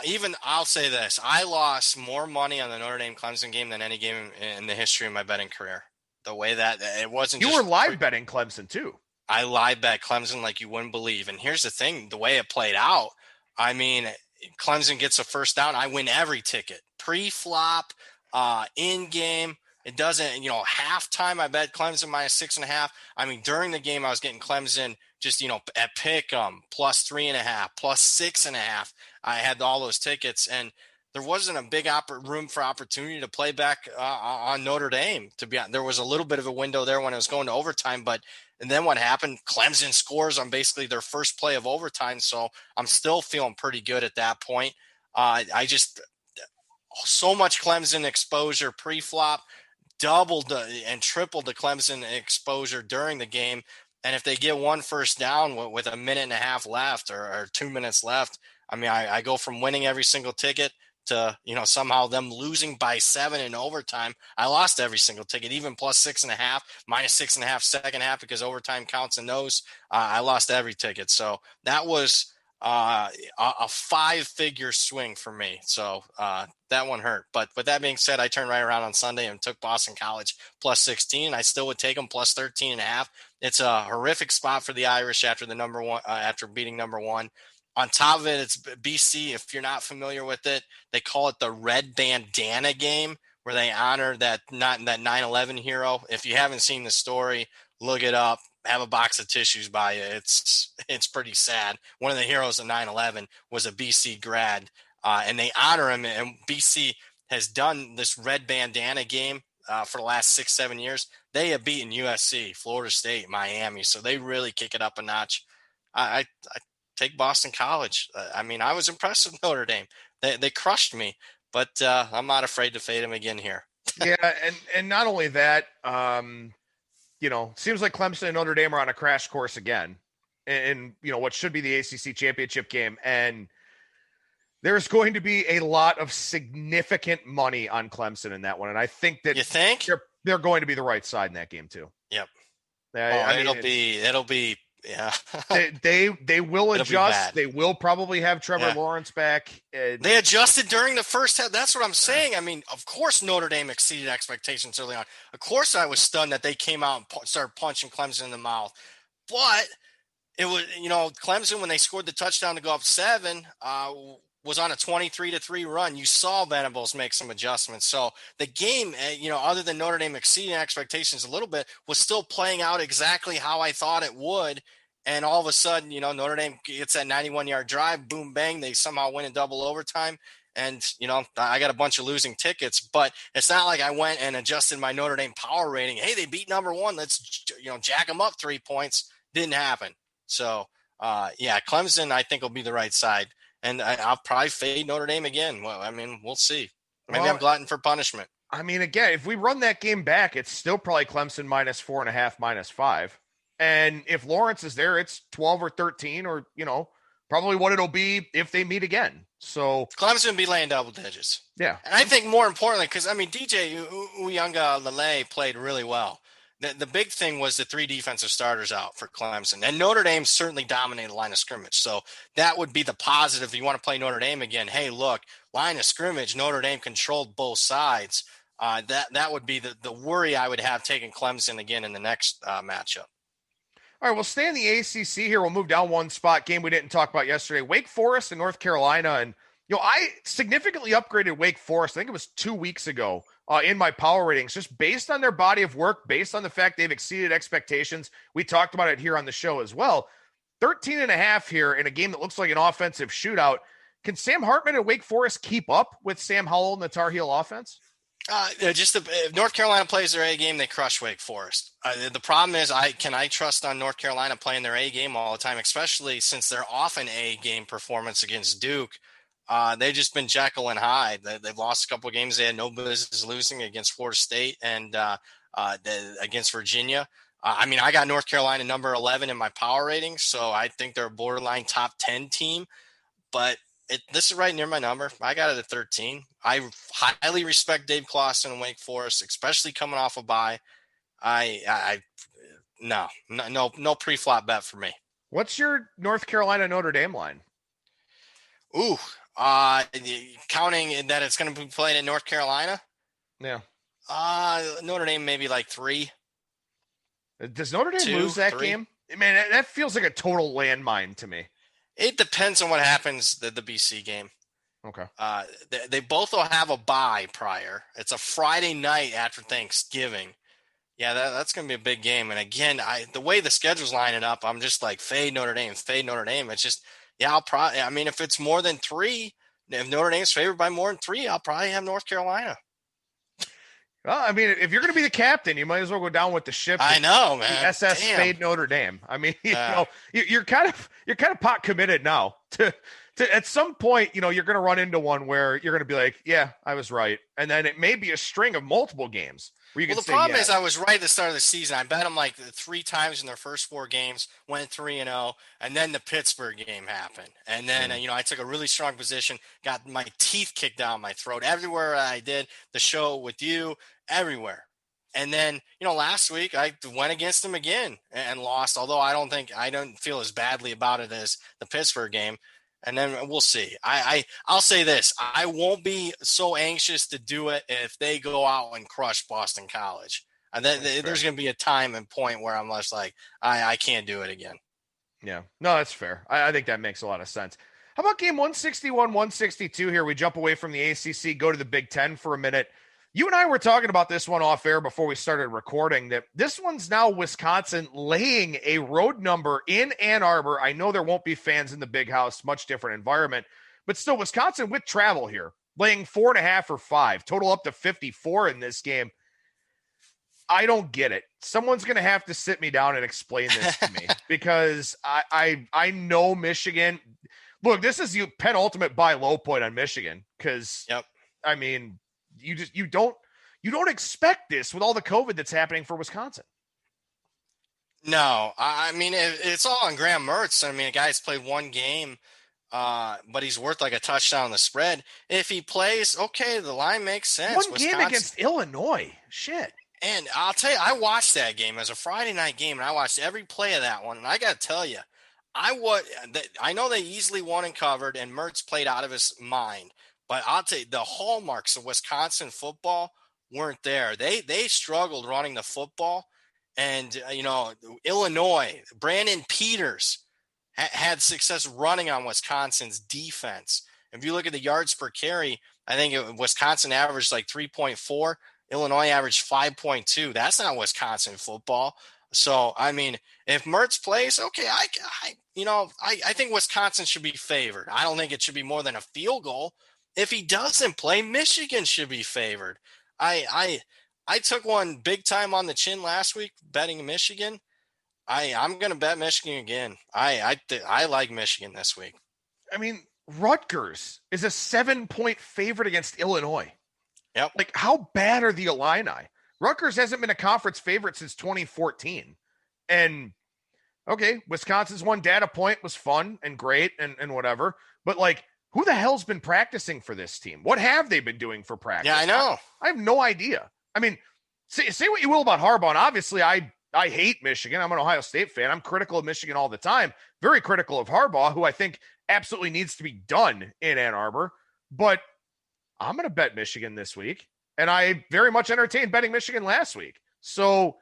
even I'll say this. I lost more money on the Notre Dame Clemson game than any game in the history of my betting career. The way that it wasn't
You were live betting Clemson too.
I live bet Clemson like you wouldn't believe. And here's the thing, the way it played out, I mean, Clemson gets a first down. I win every ticket. Pre-flop, in-game. It doesn't, halftime, I bet Clemson -6.5. I mean, during the game, I was getting Clemson just, at pick plus 3.5, plus 6.5. I had all those tickets, and there wasn't a big room for opportunity to play back on Notre Dame. To be honest, there was a little bit of a window there when it was going to overtime, and then what happened? Clemson scores on basically their first play of overtime, so I'm still feeling pretty good at that point. So much Clemson exposure pre-flop, doubled and tripled the Clemson exposure during the game. And if they get one first down with a minute and a half left or 2 minutes left, I mean, I go from winning every single ticket to, somehow them losing by 7 in overtime. I lost every single ticket, even plus 6.5, -6.5 second half, because overtime counts in those. I lost every ticket. So that was a 5-figure swing for me. So that one hurt. But with that being said, I turned right around on Sunday and took Boston College plus 16. I still would take them plus 13.5. It's a horrific spot for the Irish after the number one, after beating number one. On top of it, it's BC. If you're not familiar with it, they call it the Red Bandana game, where they honor that 9/11 hero. If you haven't seen the story, look it up. Have a box of tissues by you. It's pretty sad. One of the heroes of 9/11 was a BC grad, and they honor him. And BC has done this Red Bandana game for the last 6-7 years. They have beaten USC, Florida State, Miami, so they really kick it up a notch. I take Boston College. I mean, I was impressed with Notre Dame. They crushed me, but I'm not afraid to fade them again here.
Yeah, and not only that, seems like Clemson and Notre Dame are on a crash course again in what should be the ACC championship game. And there's going to be a lot of significant money on Clemson in that one. And I think that
they're
going to be the right side in that game too.
Yep.
It'll
be Yeah.
They will
It'll be
adjust.
bad.
They will probably have Trevor Lawrence back.
They adjusted during the first half. That's what I'm saying. I mean, of course, Notre Dame exceeded expectations early on. Of course, I was stunned that they came out and started punching Clemson in the mouth. But it was, Clemson, when they scored the touchdown to go up 7, was on a 23-3 run. You saw Venables make some adjustments. So the game, other than Notre Dame exceeding expectations a little bit, was still playing out exactly how I thought it would. And all of a sudden, Notre Dame gets that 91-yard drive, boom, bang, they somehow win in double overtime. And, I got a bunch of losing tickets, but it's not like I went and adjusted my Notre Dame power rating. Hey, they beat number 1. Let's, jack them up 3 points. Didn't happen. So, Clemson, I think, will be the right side. And I'll probably fade Notre Dame again. Well, I mean, we'll see. Maybe I'm glutton for punishment.
I mean, again, if we run that game back, it's still probably Clemson -4.5, -5. And if Lawrence is there, it's 12 or 13 or, probably what it'll be if they meet again. So
Clemson will be laying double digits.
Yeah.
And I think more importantly, because, DJ Uyunglele played really well. The big thing was the 3 defensive starters out for Clemson. And Notre Dame certainly dominated the line of scrimmage. So that would be the positive. If you want to play Notre Dame again, hey, look, line of scrimmage, Notre Dame controlled both sides. That would be the worry I would have taking Clemson again in the next matchup.
All right, we'll stay in the ACC here. We'll move down one spot. Game we didn't talk about yesterday. Wake Forest and North Carolina. And, I significantly upgraded Wake Forest. I think it was 2 weeks ago in my power ratings, just based on their body of work, based on the fact they've exceeded expectations. We talked about it here on the show as well. 13.5 here in a game that looks like an offensive shootout. Can Sam Hartman and Wake Forest keep up with Sam Howell and the Tar Heel offense?
If North Carolina plays their A game, they crush Wake Forest. The problem is, can I trust on North Carolina playing their A game all the time, especially since they're off an A game performance against Duke. They've just been Jekyll and Hyde. They've lost a couple of games they had no business losing against Florida State and against Virginia. I got North Carolina number 11 in my power ratings, so I think they're a borderline top 10 team. But this is right near my number. I got it at 13. I highly respect Dave Clawson and Wake Forest, especially coming off a bye. No pre-flop bet for me.
What's your North Carolina Notre Dame line?
Ooh, counting that it's going to be played in North Carolina.
Yeah.
Notre Dame maybe like 3.
Does Notre Dame lose that game? Man, that feels like a total landmine to me.
It depends on what happens the BC game.
Okay.
They both will have a bye prior. It's a Friday night after Thanksgiving. Yeah, that's going to be a big game. And again, the way the schedule's lining up, I'm just like, fade Notre Dame. It's just, I'll probably, if it's more than 3, if Notre Dame's favored by more than 3, I'll probably have North Carolina.
Well, if you're going to be the captain, you might as well go down with the ship.
I know, man.
SS
Damn.
fade Notre Dame. You're kind of pot committed now to at some point, you're going to run into one where you're going to be like, yeah, I was right. And then it may be a string of multiple games where you can say,
the problem is I was right at the start of the season. I bet them like 3 times in their first 4 games, went 3-0, and then the Pittsburgh game happened. And then, I took a really strong position, got my teeth kicked down my throat everywhere I did the show with you, everywhere. And then, last week I went against them again and lost, although I don't feel as badly about it as the Pittsburgh game. And then we'll see. I'll say this. I won't be so anxious to do it if they go out and crush Boston College. And then there's going to be a time and point where I'm less like, I can't do it again.
Yeah. No, that's fair. I think that makes a lot of sense. How about game 161, 162 here? We jump away from the ACC, go to the Big Ten for a minute. You and I were talking about this one off air before we started recording, that this one's now Wisconsin laying a road number in Ann Arbor. I know there won't be fans in the big house, much different environment, but still Wisconsin with travel here, laying 4.5 or 5, total up to 54 in this game. I don't get it. Someone's going to have to sit me down and explain this to me because I know Michigan. Look, this is the penultimate buy low point on Michigan because,
yep.
You don't expect this with all the COVID that's happening for Wisconsin.
No, it's all on Graham Mertz. A guy's played 1 game, but he's worth like a touchdown on the spread. If he plays, okay, the line makes sense.
1 game against Illinois. Shit.
And I'll tell you, I watched that game as a Friday night game, and I watched every play of that one. And I got to tell you, I know they easily won and covered, and Mertz played out of his mind. But I'll tell you, the hallmarks of Wisconsin football weren't there. They struggled running the football, and Illinois, Brandon Peters had success running on Wisconsin's defense. If you look at the yards per carry, I think Wisconsin averaged like 3.4. Illinois averaged 5.2. That's not Wisconsin football. So, I mean, if Mertz plays, okay, I think Wisconsin should be favored. I don't think it should be more than a field goal. If he doesn't play, Michigan should be favored. I took one big time on the chin last week betting Michigan. I'm going to bet Michigan again. I like Michigan this week.
I mean, Rutgers is a 7-point favorite against Illinois.
Yep.
Like, how bad are the Illini? Rutgers hasn't been a conference favorite since 2014. And, okay, Wisconsin's one data point was fun and great and whatever. But, like, who the hell's been practicing for this team? What have they been doing for practice?
Yeah, I know.
I have no idea. I mean, say what you will about Harbaugh. And obviously, I hate Michigan. I'm an Ohio State fan. I'm critical of Michigan all the time. Very critical of Harbaugh, who I think absolutely needs to be done in Ann Arbor. But I'm going to bet Michigan this week, and I very much entertained betting Michigan last week. So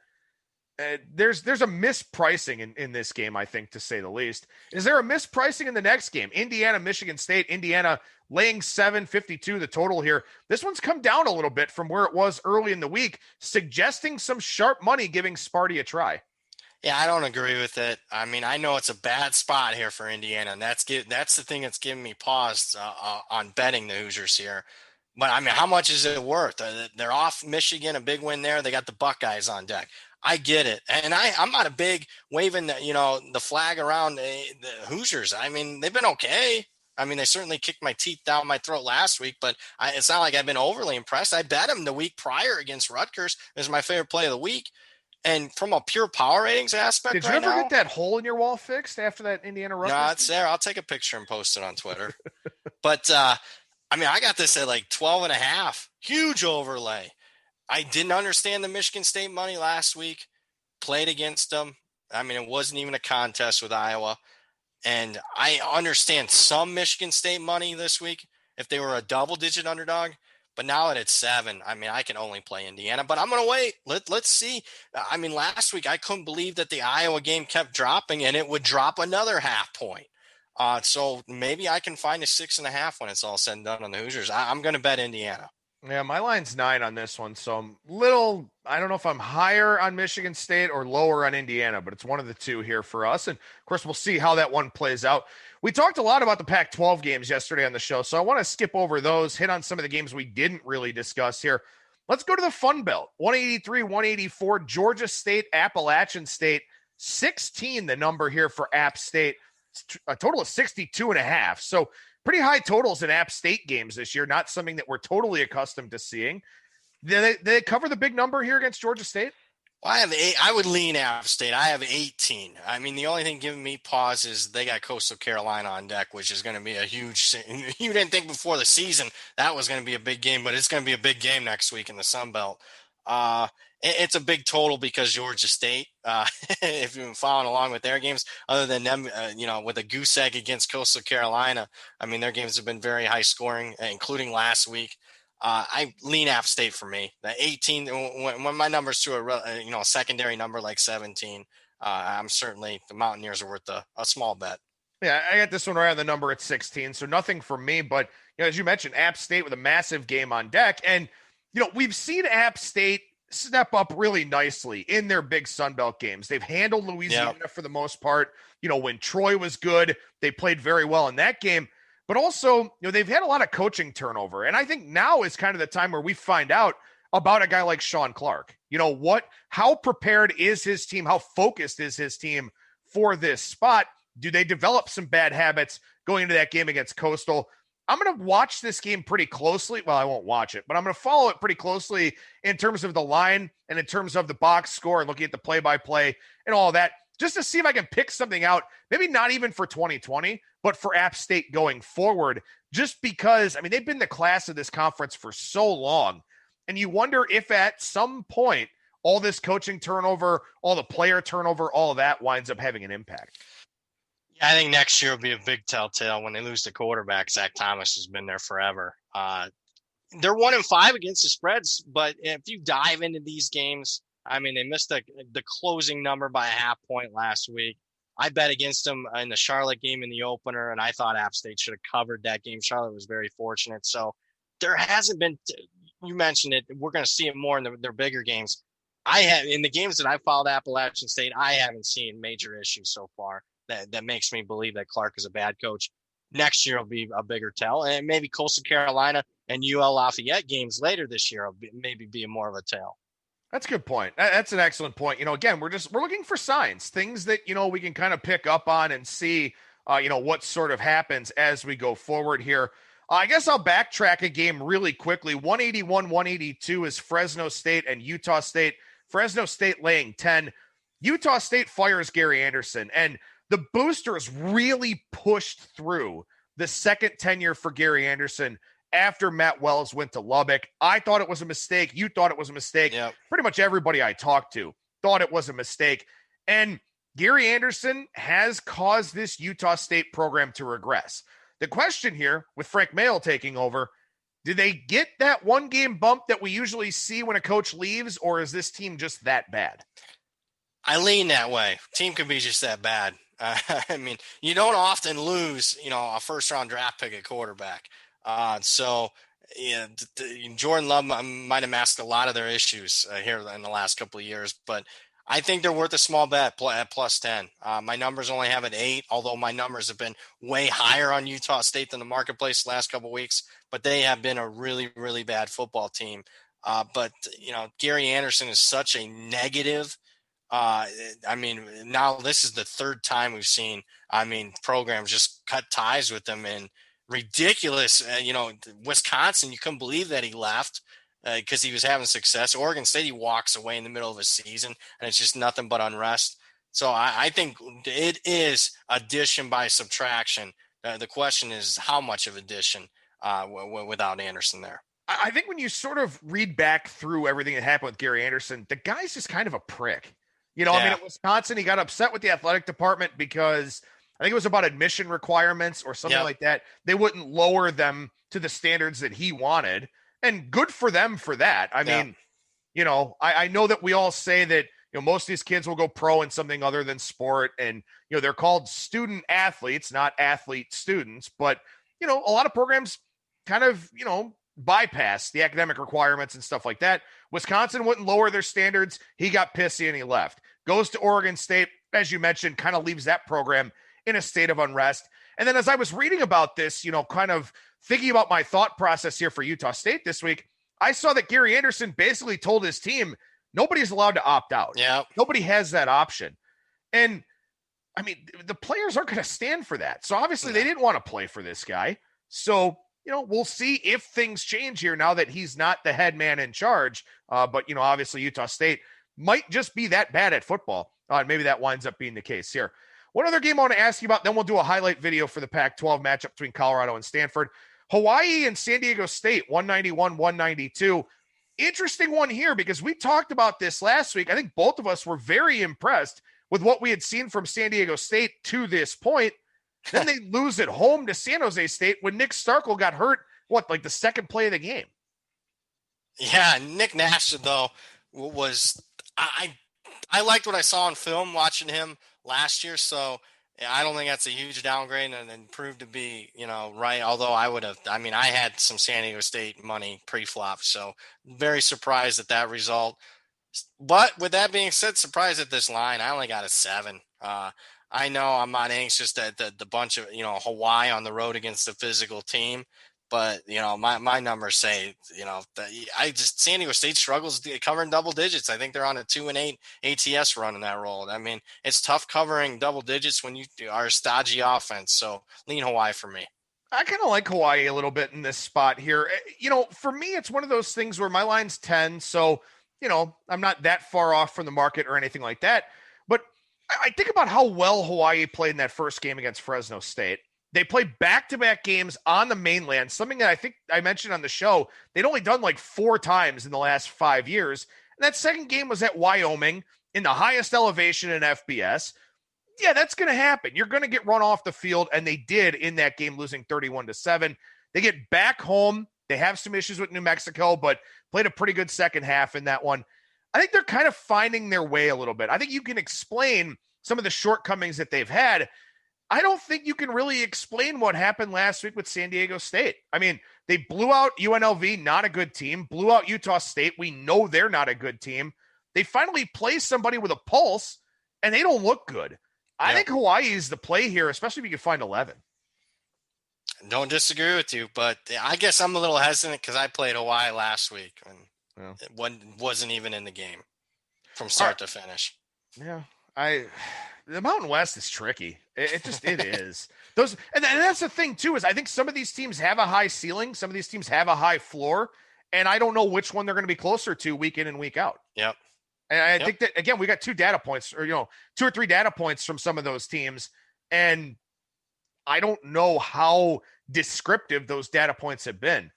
there's a mispricing in this game, I think, to say the least. Is there a mispricing in the next game? Indiana, Michigan State, Indiana laying 752, the total here. This one's come down a little bit from where it was early in the week, suggesting some sharp money giving Sparty a try.
Yeah, I don't agree with it. I mean, I know it's a bad spot here for Indiana, and that's the thing that's giving me pause on betting the Hoosiers here. But, I mean, how much is it worth? They're off Michigan, a big win there. They got the Buckeyes on deck. I get it. And I'm not a big waving the flag around the Hoosiers. I mean, they've been okay. I mean, they certainly kicked my teeth down my throat last week, but it's not like I've been overly impressed. I bet them the week prior against Rutgers. It was my favorite play of the week. And from a pure power ratings aspect,
did you ever get that hole in your wall fixed after that Indiana Rutgers?
No, it's there. I'll take a picture and post it on Twitter. But, I mean, I got this at like 12.5. Huge overlay. I didn't understand the Michigan State money last week. Played against them. I mean, it wasn't even a contest with Iowa. And I understand some Michigan State money this week if they were a double-digit underdog. But now that it's 7, I mean, I can only play Indiana. But I'm going to wait. Let's see. I mean, last week I couldn't believe that the Iowa game kept dropping, and it would drop another half point. So maybe I can find a 6.5 when it's all said and done on the Hoosiers. I'm going to bet Indiana.
Yeah, my line's 9 on this one. So I'm I don't know if I'm higher on Michigan State or lower on Indiana, but it's one of the two here for us. And of course, we'll see how that one plays out. We talked a lot about the Pac-12 games yesterday on the show, so I want to skip over those, hit on some of the games we didn't really discuss here. Let's go to the Fun Belt. 183, 184, Georgia State, Appalachian State, 16 the number here for App State. It's a total of 62.5. So pretty high totals in App State games this year, not something that we're totally accustomed to seeing. Did they cover the big number here against Georgia State?
Well, I have 8. I would lean App State. I have 18. I mean, the only thing giving me pause is they got Coastal Carolina on deck, which is going to be a huge – you didn't think before the season that was going to be a big game, but it's going to be a big game next week in the Sun Belt. It's a big total because Georgia State, if you've been following along with their games, other than them, with a goose egg against Coastal Carolina, I mean, their games have been very high scoring, including last week. I lean App State for me. The 18, when my number's to a secondary number like 17, I'm certainly the Mountaineers are worth a small bet.
Yeah, I got this one right on the number at 16, so nothing for me. But as you mentioned, App State with a massive game on deck, and we've seen App State step up really nicely in their big Sun Belt games. They've handled Louisiana for the most part. When Troy was good, they played very well in that game. But also, they've had a lot of coaching turnover. And I think now is kind of the time where we find out about a guy like Sean Clark. How prepared is his team? How focused is his team for this spot? Do they develop some bad habits going into that game against Coastal? I'm going to watch this game pretty closely. Well, I won't watch it, but I'm going to follow it pretty closely in terms of the line and in terms of the box score and looking at the play-by-play and all that, just to see if I can pick something out, maybe not even for 2020, but for App State going forward, just because, I mean, they've been the class of this conference for so long, and you wonder if at some point all this coaching turnover, all the player turnover, all of that winds up having an impact.
Yeah, I think next year will be a big telltale when they lose the quarterback. Zach Thomas has been there forever. They're 1-5 against the spreads, but if you dive into these games, I mean, they missed the closing number by a half point last week. I bet against them in the Charlotte game in the opener, and I thought App State should have covered that game. Charlotte was very fortunate. So there hasn't been, you mentioned it, we're going to see it more in their bigger games. In the games that I followed Appalachian State, I haven't seen major issues so far that makes me believe that Clark is a bad coach. Next year will be a bigger tell, and maybe Coastal Carolina and UL Lafayette games later this year will maybe be more of a tell.
That's a good point. That's an excellent point. Again, we're looking for signs, things that, we can kind of pick up on and see, what sort of happens as we go forward here. I guess I'll backtrack a game really quickly. 181-182 is Fresno State and Utah State. Fresno State laying 10. Utah State fires Gary Anderson, and the boosters really pushed through the second tenure for Gary Anderson after Matt Wells went to Lubbock. I thought it was a mistake. You thought it was a mistake.
Yep.
Pretty much everybody I talked to thought it was a mistake. And Gary Anderson has caused this Utah State program to regress. The question here, with Frank Mayle taking over, did they get that one game bump that we usually see when a coach leaves, or is this team just that bad?
I lean that way. Team could be just that bad. I mean, you don't often lose, a first-round draft pick at quarterback. So Jordan Love might have masked a lot of their issues here in the last couple of years, but I think they're worth a small bet at plus 10. My numbers only have an 8, although my numbers have been way higher on Utah State than the marketplace the last couple of weeks, but they have been a really, really bad football team. But Gary Anderson is such a negative. I mean, now this is the third time we've seen, programs just cut ties with them, and ridiculous. Wisconsin, you couldn't believe that he left because he was having success. Oregon State, he walks away in the middle of a season, and it's just nothing but unrest. So I think it is addition by subtraction. The question is how much of addition without Anderson there.
I think when you sort of read back through everything that happened with Gary Anderson, the guy's just kind of a prick. At Wisconsin, he got upset with the athletic department because I think it was about admission requirements or something like that. They wouldn't lower them to the standards that he wanted, and good for them for that. I mean, I know that we all say that, most of these kids will go pro in something other than sport, and, they're called student athletes, not athlete students, but, a lot of programs kind of, bypass the academic requirements and stuff like that. Wisconsin wouldn't lower their standards. He got pissy and he left. Goes to Oregon State, as you mentioned, kind of leaves that program in a state of unrest. And then as I was reading about this, kind of thinking about my thought process here for Utah State this week, I saw that Gary Anderson basically told his team, nobody's allowed to opt out.
Yeah.
Nobody has that option. And I mean, the players aren't going to stand for that. So obviously they didn't want to play for this guy. So we'll see if things change here now that he's not the head man in charge. But, obviously Utah State might just be that bad at football. And maybe that winds up being the case here. One other game I want to ask you about, then we'll do a highlight video for the Pac-12 matchup between Colorado and Stanford. Hawaii and San Diego State, 191-192. Interesting one here because we talked about this last week. I think both of us were very impressed with what we had seen from San Diego State to this point. Then they lose at home to San Jose State when Nick Starkel got hurt, like the second play of the game.
Yeah, Nick Nash, though, was I liked what I saw on film watching him last year, so I don't think that's a huge downgrade and proved to be, right. Although I had some San Diego State money pre-flop, so very surprised at that result. But with that being said, surprised at this line. I only got a 7. I know I'm not anxious that the bunch of, Hawaii on the road against a physical team, but, my numbers say, San Diego State struggles covering double digits. I think they're on a 2-8 ATS run in that role. I mean, it's tough covering double digits when you are a stodgy offense. So lean Hawaii for me.
I kind of like Hawaii a little bit in this spot here. For me, it's one of those things where my line's 10. So, I'm not that far off from the market or anything like that. But I think about how well Hawaii played in that first game against Fresno State. They played back-to-back games on the mainland, something that I think I mentioned on the show. They'd only done like 4 times in the last 5 years. And that second game was at Wyoming in the highest elevation in FBS. Yeah, that's going to happen. You're going to get run off the field, and they did in that game, losing 31-7. They get back home. They have some issues with New Mexico, but played a pretty good second half in that one. I think they're kind of finding their way a little bit. I think you can explain some of the shortcomings that they've had. I don't think you can really explain what happened last week with San Diego State. I mean, they blew out UNLV, not a good team, blew out Utah State. We know they're not a good team. They finally play somebody with a pulse, and they don't look good. I think Hawaii is the play here, especially if you can find 11.
Don't disagree with you, but I guess I'm a little hesitant because I played Hawaii last week and it wasn't even in the game from start to finish.
Yeah, the Mountain West is tricky. It is. And that's the thing too, is I think some of these teams have a high ceiling, some of these teams have a high floor, and I don't know which one they're going to be closer to week in and week out.
Yep.
And I think that, again, we got 2 data points, or 2 or 3 data points from some of those teams, and I don't know how descriptive those data points have been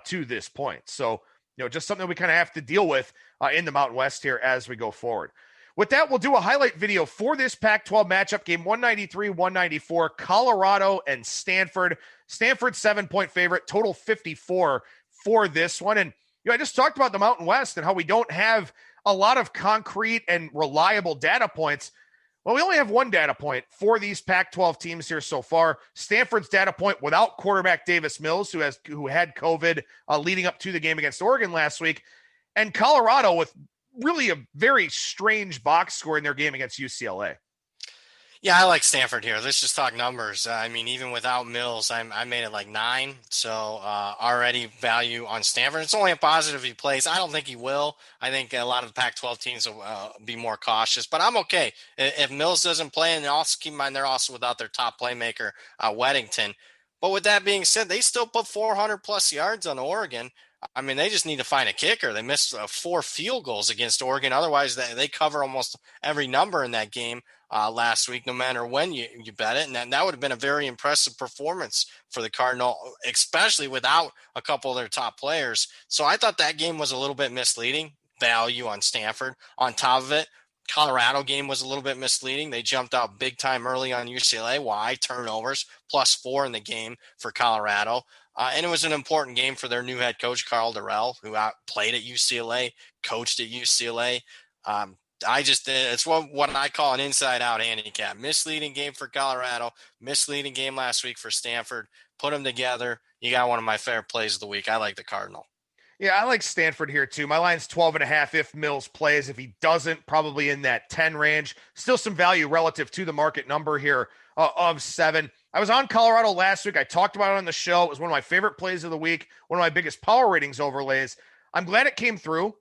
to this point. So, just something we kind of have to deal with in the Mountain West here as we go forward. With that, we'll do a highlight video for this Pac-12 matchup, game 193-194, Colorado and Stanford. Stanford 7-point favorite, total 54 for this one. And I just talked about the Mountain West and how we don't have a lot of concrete and reliable data points. Well, we only have one data point for these Pac-12 teams here so far. Stanford's data point without quarterback Davis Mills, who had COVID leading up to the game against Oregon last week, and Colorado with really a very strange box score in their game against UCLA.
Yeah, I like Stanford here. Let's just talk numbers. Even without Mills, I made it like 9. So already value on Stanford. It's only a positive if he plays. I don't think he will. I think a lot of the Pac-12 teams will be more cautious. But I'm okay. If Mills doesn't play, and also keep in mind they're also without their top playmaker, Weddington. But with that being said, they still put 400-plus yards on Oregon. I mean, they just need to find a kicker. They missed 4 field goals against Oregon. Otherwise, they cover almost every number in that game last week, no matter when you bet it. And that would have been a very impressive performance for the Cardinal, especially without a couple of their top players. So I thought that game was a little bit misleading. Value on Stanford. On top of it, Colorado game was a little bit misleading. They jumped out big time early on UCLA. Why? Turnovers, +4 in the game for Colorado. And it was an important game for their new head coach, Carl Durrell, who played at UCLA, coached at UCLA. It's what I call an inside-out handicap. Misleading game for Colorado, misleading game last week for Stanford. Put them together. You got one of my favorite plays of the week. I like the Cardinal.
Yeah, I like Stanford here too. My line's 12.5 if Mills plays. If he doesn't, probably in that 10 range. Still some value relative to the market number here of 7. I was on Colorado last week. I talked about it on the show. It was one of my favorite plays of the week, one of my biggest power ratings overlays. I'm glad it came through.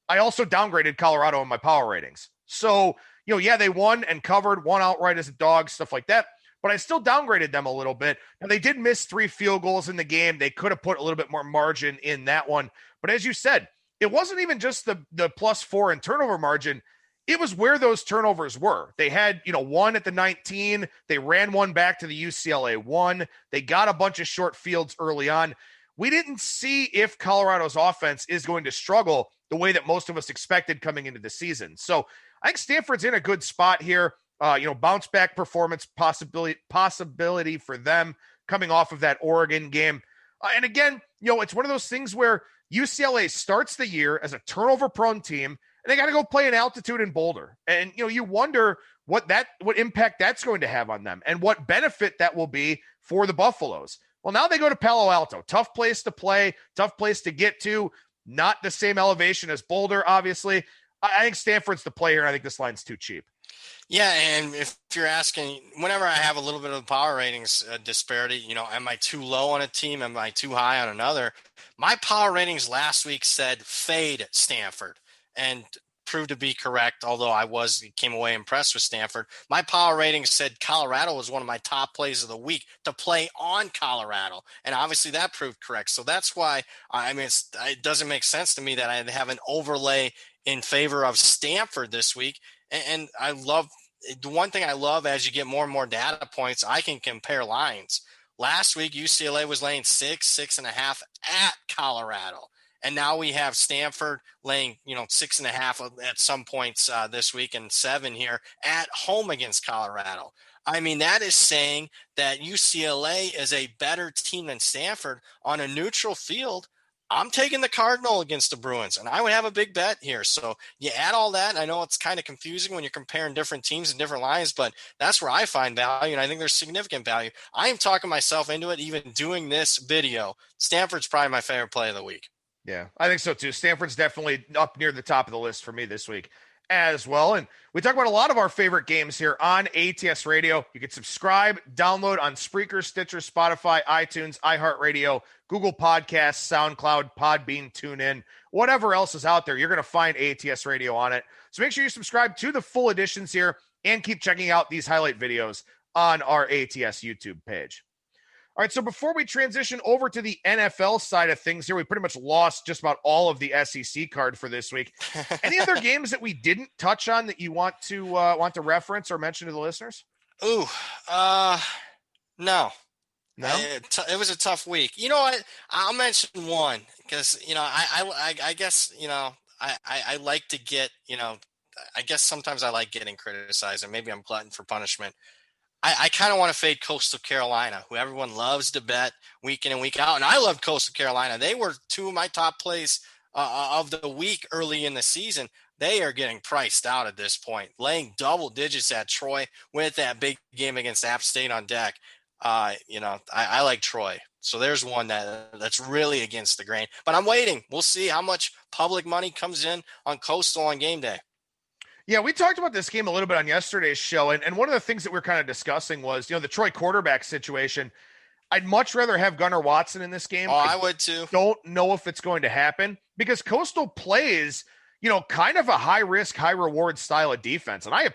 I also downgraded Colorado in my power ratings. So, they won and covered, won outright as a dog, stuff like that. But I still downgraded them a little bit. Now, they did miss 3 field goals in the game. They could have put a little bit more margin in that one. But as you said, it wasn't even just the +4 in turnover margin. It was where those turnovers were. They had, 1 at the 19. They ran one back to the UCLA 1. They got a bunch of short fields early on. We didn't see if Colorado's offense is going to struggle the way that most of us expected coming into the season. So I think Stanford's in a good spot here. Bounce back performance possibility for them coming off of that Oregon game. And again, it's one of those things where UCLA starts the year as a turnover prone team, and they got to go play in altitude in Boulder. And, you wonder what impact that's going to have on them and what benefit that will be for the Buffaloes. Well, now they go to Palo Alto. Tough place to play, tough place to get to. Not the same elevation as Boulder, obviously. I think Stanford's the player, and I think this line's too cheap.
Yeah, and if you're asking, whenever I have a little bit of power ratings disparity, am I too low on a team? Am I too high on another? My power ratings last week said fade Stanford, and proved to be correct, although came away impressed with Stanford. My power ratings said Colorado was one of my top plays of the week to play on Colorado, and obviously that proved correct. So that's why, it doesn't make sense to me that I have an overlay in favor of Stanford this week. And I love the one thing I love as you get more and more data points, I can compare lines. Last week, UCLA was laying 6.5 at Colorado. And now we have Stanford laying, 6.5 at some points this week and 7 here at home against Colorado. I mean, that is saying that UCLA is a better team than Stanford on a neutral field. I'm taking the Cardinal against the Bruins, and I would have a big bet here. So you add all that. I know it's kind of confusing when you're comparing different teams and different lines, but that's where I find value, and I think there's significant value. I am talking myself into it, even doing this video. Stanford's probably my favorite play of the week.
Yeah, I think so too. Stanford's definitely up near the top of the list for me this week as well. And we talk about a lot of our favorite games here on ATS Radio. You can subscribe, download on Spreaker, Stitcher, Spotify, iTunes, iHeartRadio, Google Podcasts, SoundCloud, Podbean, TuneIn, whatever else is out there. You're going to find ATS Radio on it. So make sure you subscribe to the full editions here and keep checking out these highlight videos on our ATS YouTube page. All right, so before we transition over to the NFL side of things here, we pretty much lost just about all of the SEC card for this week. Any other games that we didn't touch on that you want to reference or mention to the listeners?
Ooh, no.
No?
It was a tough week. You know what? I'll mention one because, I guess, I like to get, I guess sometimes I like getting criticized, and maybe I'm glutton for punishment. I kind of want to fade Coastal Carolina, who everyone loves to bet week in and week out. And I love Coastal Carolina. They were 2 of my top plays of the week early in the season. They are getting priced out at this point, laying double digits at Troy with that big game against App State on deck. I like Troy. So there's one that's really against the grain. But I'm waiting. We'll see how much public money comes in on Coastal on game day.
Yeah, we talked about this game a little bit on yesterday's show, and one of the things that we're kind of discussing was, the Troy quarterback situation. I'd much rather have Gunnar Watson in this game.
Oh, I would too.
Don't know if it's going to happen because Coastal plays, kind of a high-risk, high-reward style of defense, and I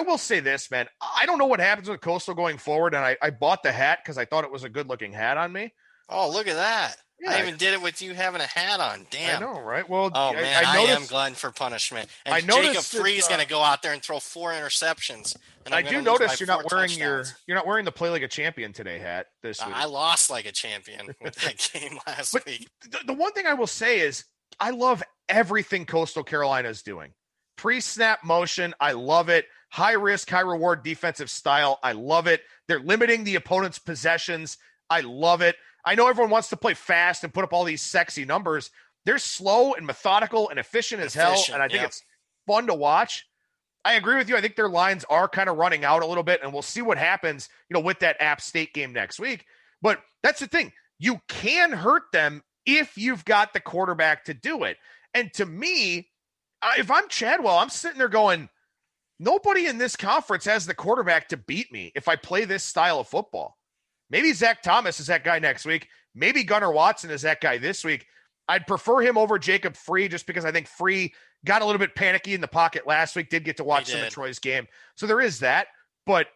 will say this, man. I don't know what happens with Coastal going forward, and I bought the hat because I thought it was a good-looking hat on me.
Oh, look at that.
Yeah.
I even did it with you having a hat on. Damn.
I know, right? Well,
man, I am glutton for punishment. And Jacob Free's going to go out there and throw 4 interceptions. And
I do notice you're not wearing you're not wearing the Play Like a Champion today hat this week.
I lost like a champion with that game last week.
The one thing I will say is I love everything Coastal Carolina is doing. Pre-snap motion, I love it. High risk, high reward defensive style, I love it. They're limiting the opponent's possessions. I love it. I know everyone wants to play fast and put up all these sexy numbers. They're slow and methodical and efficient as hell, and I think it's fun to watch. I agree with you. I think their lines are kind of running out a little bit, and we'll see what happens, with that App State game next week. But that's the thing. You can hurt them if you've got the quarterback to do it. And to me, if I'm Chadwell, I'm sitting there going, nobody in this conference has the quarterback to beat me if I play this style of football. Maybe Zach Thomas is that guy next week. Maybe Gunnar Watson is that guy this week. I'd prefer him over Jacob Free just because I think Free got a little bit panicky in the pocket last week, did get to watch some of Troy's game. So there is that. But,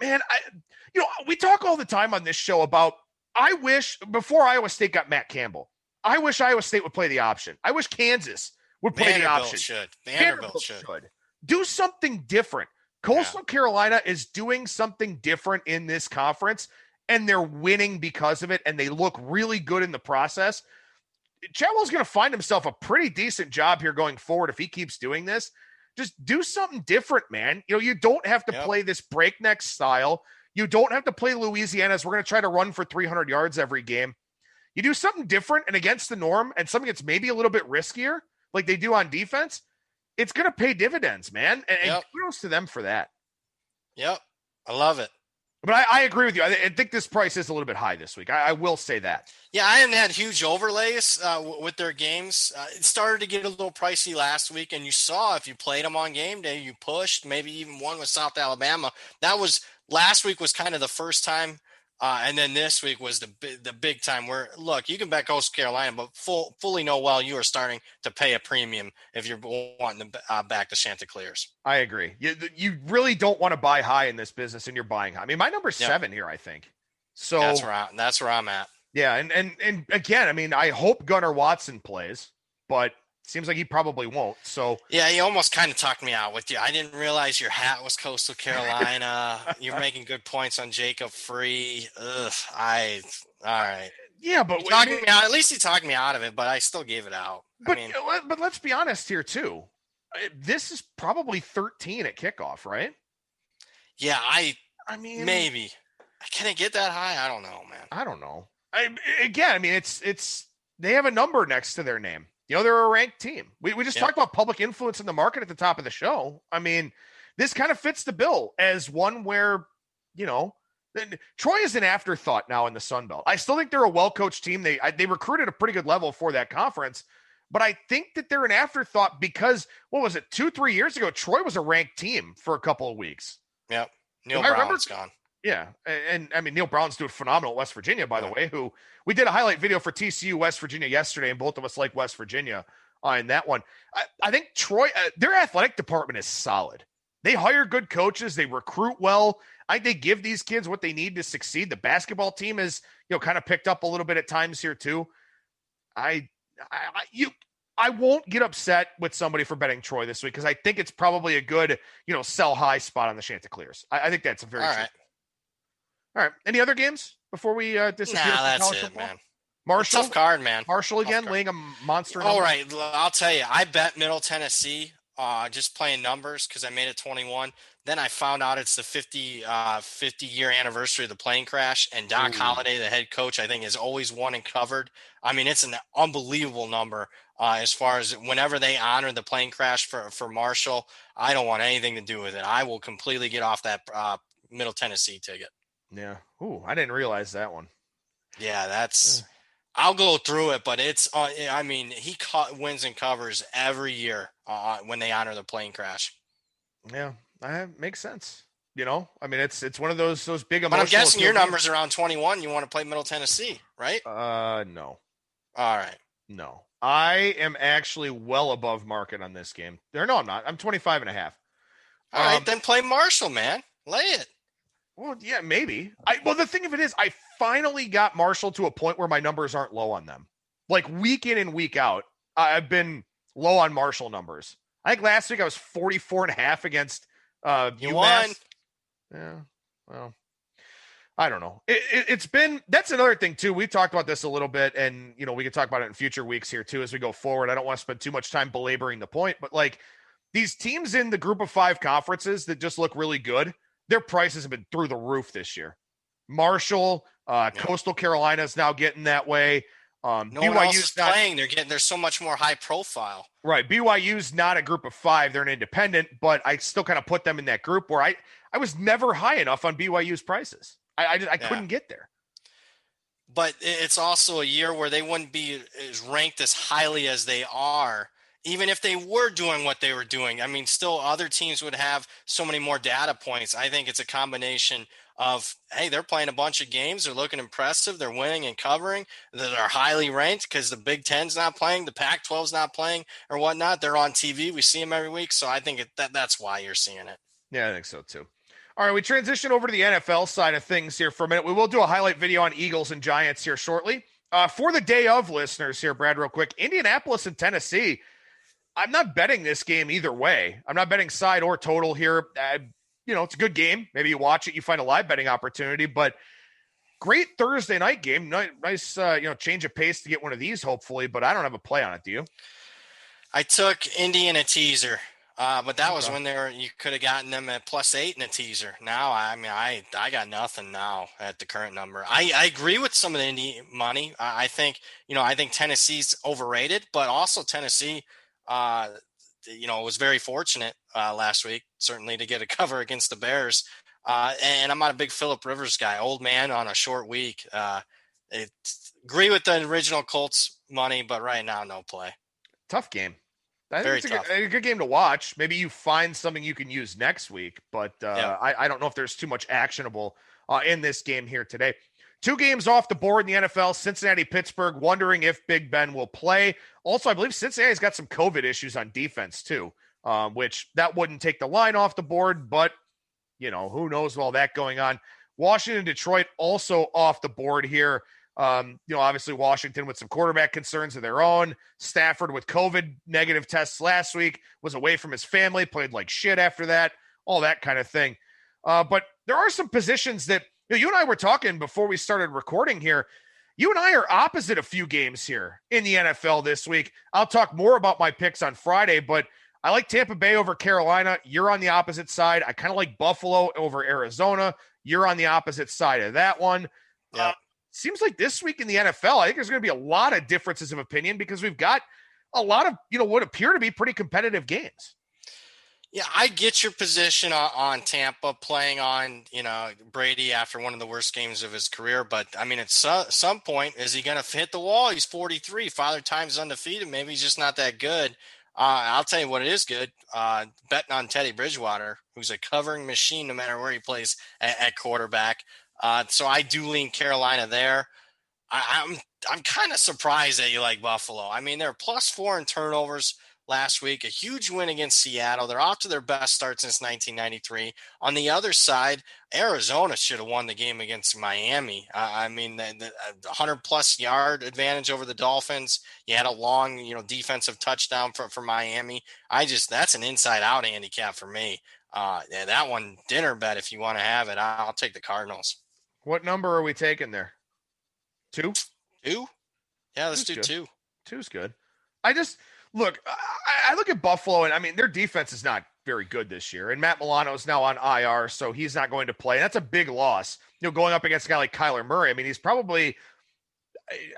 man, we talk all the time on this show about I wish, before Iowa State got Matt Campbell, I wish Iowa State would play the option. I wish Kansas would play the option.
Vanderbilt should.
Do something different. Coastal Carolina is doing something different in this conference, and they're winning because of it, and they look really good in the process. Chadwell's going to find himself a pretty decent job here going forward if he keeps doing this. Just do something different, man. You don't have to play this breakneck style. You don't have to play Louisiana's. We're going to try to run for 300 yards every game. You do something different and against the norm and something that's maybe a little bit riskier like they do on defense. It's going to pay dividends, man. And kudos to them for that.
Yep. I love it.
But I agree with you. I think this price is a little bit high this week. I will say that.
Yeah, I haven't had huge overlays with their games. It started to get a little pricey last week, and you saw if you played them on game day, you pushed, maybe even one with South Alabama. Last week was kind of the first time, and then this week was the big time where, look, you can bet Coastal Carolina, but fully know well you are starting to pay a premium if you're wanting to back the Chanticleers.
I agree. You really don't want to buy high in this business, and you're buying high. I mean, my number's 7 here, I think. So
that's where I'm at.
Yeah, and again, I mean, I hope Gunnar Watson plays, but seems like he probably won't. So
yeah, you almost kind of talked me out with you. I didn't realize your hat was Coastal Carolina. You're making good points on Jacob Free. All right.
Yeah, but
at least he talked me out of it, but I still gave it out.
But let's be honest here too. This is probably 13 at kickoff, right?
Yeah, I mean, maybe. Can it get that high? I don't know, man.
I don't know. It's they have a number next to their name. They're a ranked team. We just talked about public influence in the market at the top of the show. I mean, this kind of fits the bill as one where, Troy is an afterthought now in the Sun Belt. I still think they're a well-coached team. They recruited a pretty good level for that conference, but I think that they're an afterthought because, 2-3 years ago, Troy was a ranked team for a couple of weeks.
Yep. Neil Brown's gone.
Yeah. And I mean, Neil Brown's doing phenomenal at West Virginia, by the way, who we did a highlight video for TCU West Virginia yesterday, and both of us like West Virginia in that one. I think Troy, their athletic department is solid. They hire good coaches. They recruit well. I think they give these kids what they need to succeed. The basketball team is, kind of picked up a little bit at times here too. I won't get upset with somebody for betting Troy this week because I think it's probably a good, sell high spot on the Chanticleers. I think that's a very
all right.
All right. Any other games before we disappear?
Nah, that's it, football? Man.
Marshall,
tough card, man.
Marshall again, laying a monster.
All right, I'll tell you. I bet Middle Tennessee, just playing numbers because I made it 21. Then I found out it's the 50-year anniversary of the plane crash, and Doc Holliday, the head coach, I think has always won and covered. I mean, it's an unbelievable number as far as whenever they honor the plane crash for Marshall. I don't want anything to do with it. I will completely get off that Middle Tennessee ticket.
Yeah. I didn't realize that one.
Yeah, that's. I'll go through it, but it's. He wins and covers every year when they honor the plane crash.
Yeah, that makes sense. It's one of those big emotional.
But I'm guessing your number's around 21. You want to play Middle Tennessee, right?
No.
All right.
No, I am actually well above market on this game. No, I'm not. I'm 25.5.
All right, then play Marshall, man. Lay it.
Well, yeah, maybe. The thing of it is, I finally got Marshall to a point where my numbers aren't low on them. Like week in and week out, I've been low on Marshall numbers. I think last week I was 44.5 against
you
UMass.
Won.
Yeah, well, I don't know. It's been, that's another thing too. We've talked about this a little bit, and we can talk about it in future weeks here too as we go forward. I don't want to spend too much time belaboring the point, but like these teams in the group of 5 conferences that just look really good, their prices have been through the roof this year. Marshall, Coastal Carolina is now getting that way.
No one else is playing. They're so much more high profile.
Right. BYU's not a group of 5. They're an independent, but I still kind of put them in that group where I was never high enough on BYU's prices. I couldn't get there.
But it's also a year where they wouldn't be as ranked as highly as they are, even if they were doing what they were doing. I mean, still other teams would have so many more data points. I think it's a combination of, hey, they're playing a bunch of games. They're looking impressive. They're winning and covering. That are highly ranked because the Big Ten's not playing. The Pac-12's not playing or whatnot. They're on TV. We see them every week. So I think that's why you're seeing it.
Yeah, I think so too. All right, we transition over to the NFL side of things here for a minute. We will do a highlight video on Eagles and Giants here shortly. For the day of listeners here, Brad, real quick, Indianapolis and Tennessee. I'm not betting this game either way. I'm not betting side or total here. It's a good game. Maybe you watch it, you find a live betting opportunity, but great Thursday night game. Nice, change of pace to get one of these, hopefully, but I don't have a play on it. Do you?
I took Indy in a teaser, but that was when you could have gotten them at +8 in a teaser. Now, I got nothing now at the current number. I agree with some of the Indy money. I think Tennessee's overrated, but also Tennessee, was very fortunate last week, certainly to get a cover against the Bears. And I'm not a big Phillip Rivers guy, old man on a short week. Agree with the original Colts money, but right now, no play.
Tough game. I think it's a good game to watch. Maybe you find something you can use next week, but I don't know if there's too much actionable in this game here today. 2 games off the board in the NFL, Cincinnati, Pittsburgh, wondering if Big Ben will play. Also, I believe Cincinnati's got some COVID issues on defense too, which that wouldn't take the line off the board, but who knows with all that going on. Washington, Detroit also off the board here. Obviously Washington with some quarterback concerns of their own. Stafford with COVID negative tests last week, was away from his family, played like shit after that, all that kind of thing. But there are some positions that you and I were talking before we started recording here. You and I are opposite a few games here in the NFL this week. I'll talk more about my picks on Friday, but I like Tampa Bay over Carolina. You're on the opposite side. I kind of like Buffalo over Arizona. You're on the opposite side of that one.
Yep.
Seems like this week in the NFL, I think there's going to be a lot of differences of opinion because we've got a lot of, what appear to be pretty competitive games.
Yeah, I get your position on Tampa playing on, Brady after one of the worst games of his career. But, I mean, at some point, is he going to hit the wall? He's 43. Father Time's undefeated. Maybe he's just not that good. I'll tell you what it is good. Betting on Teddy Bridgewater, who's a covering machine no matter where he plays at quarterback. So I do lean Carolina there. I'm kind of surprised that you like Buffalo. I mean, they're +4 in turnovers last week, a huge win against Seattle. They're off to their best start since 1993. On the other side, Arizona should have won the game against Miami. I mean, the 100-plus yard advantage over the Dolphins. You had a long, defensive touchdown for Miami. That's an inside-out handicap for me. That one, dinner bet if you want to have it. I'll take the Cardinals.
What number are we taking there? 2?
2? Yeah, let's do
good.
2.
2's good. Look, I look at Buffalo, and I mean, their defense is not very good this year. And Matt Milano is now on IR, so he's not going to play. That's a big loss. Going up against a guy like Kyler Murray. I mean, he's probably,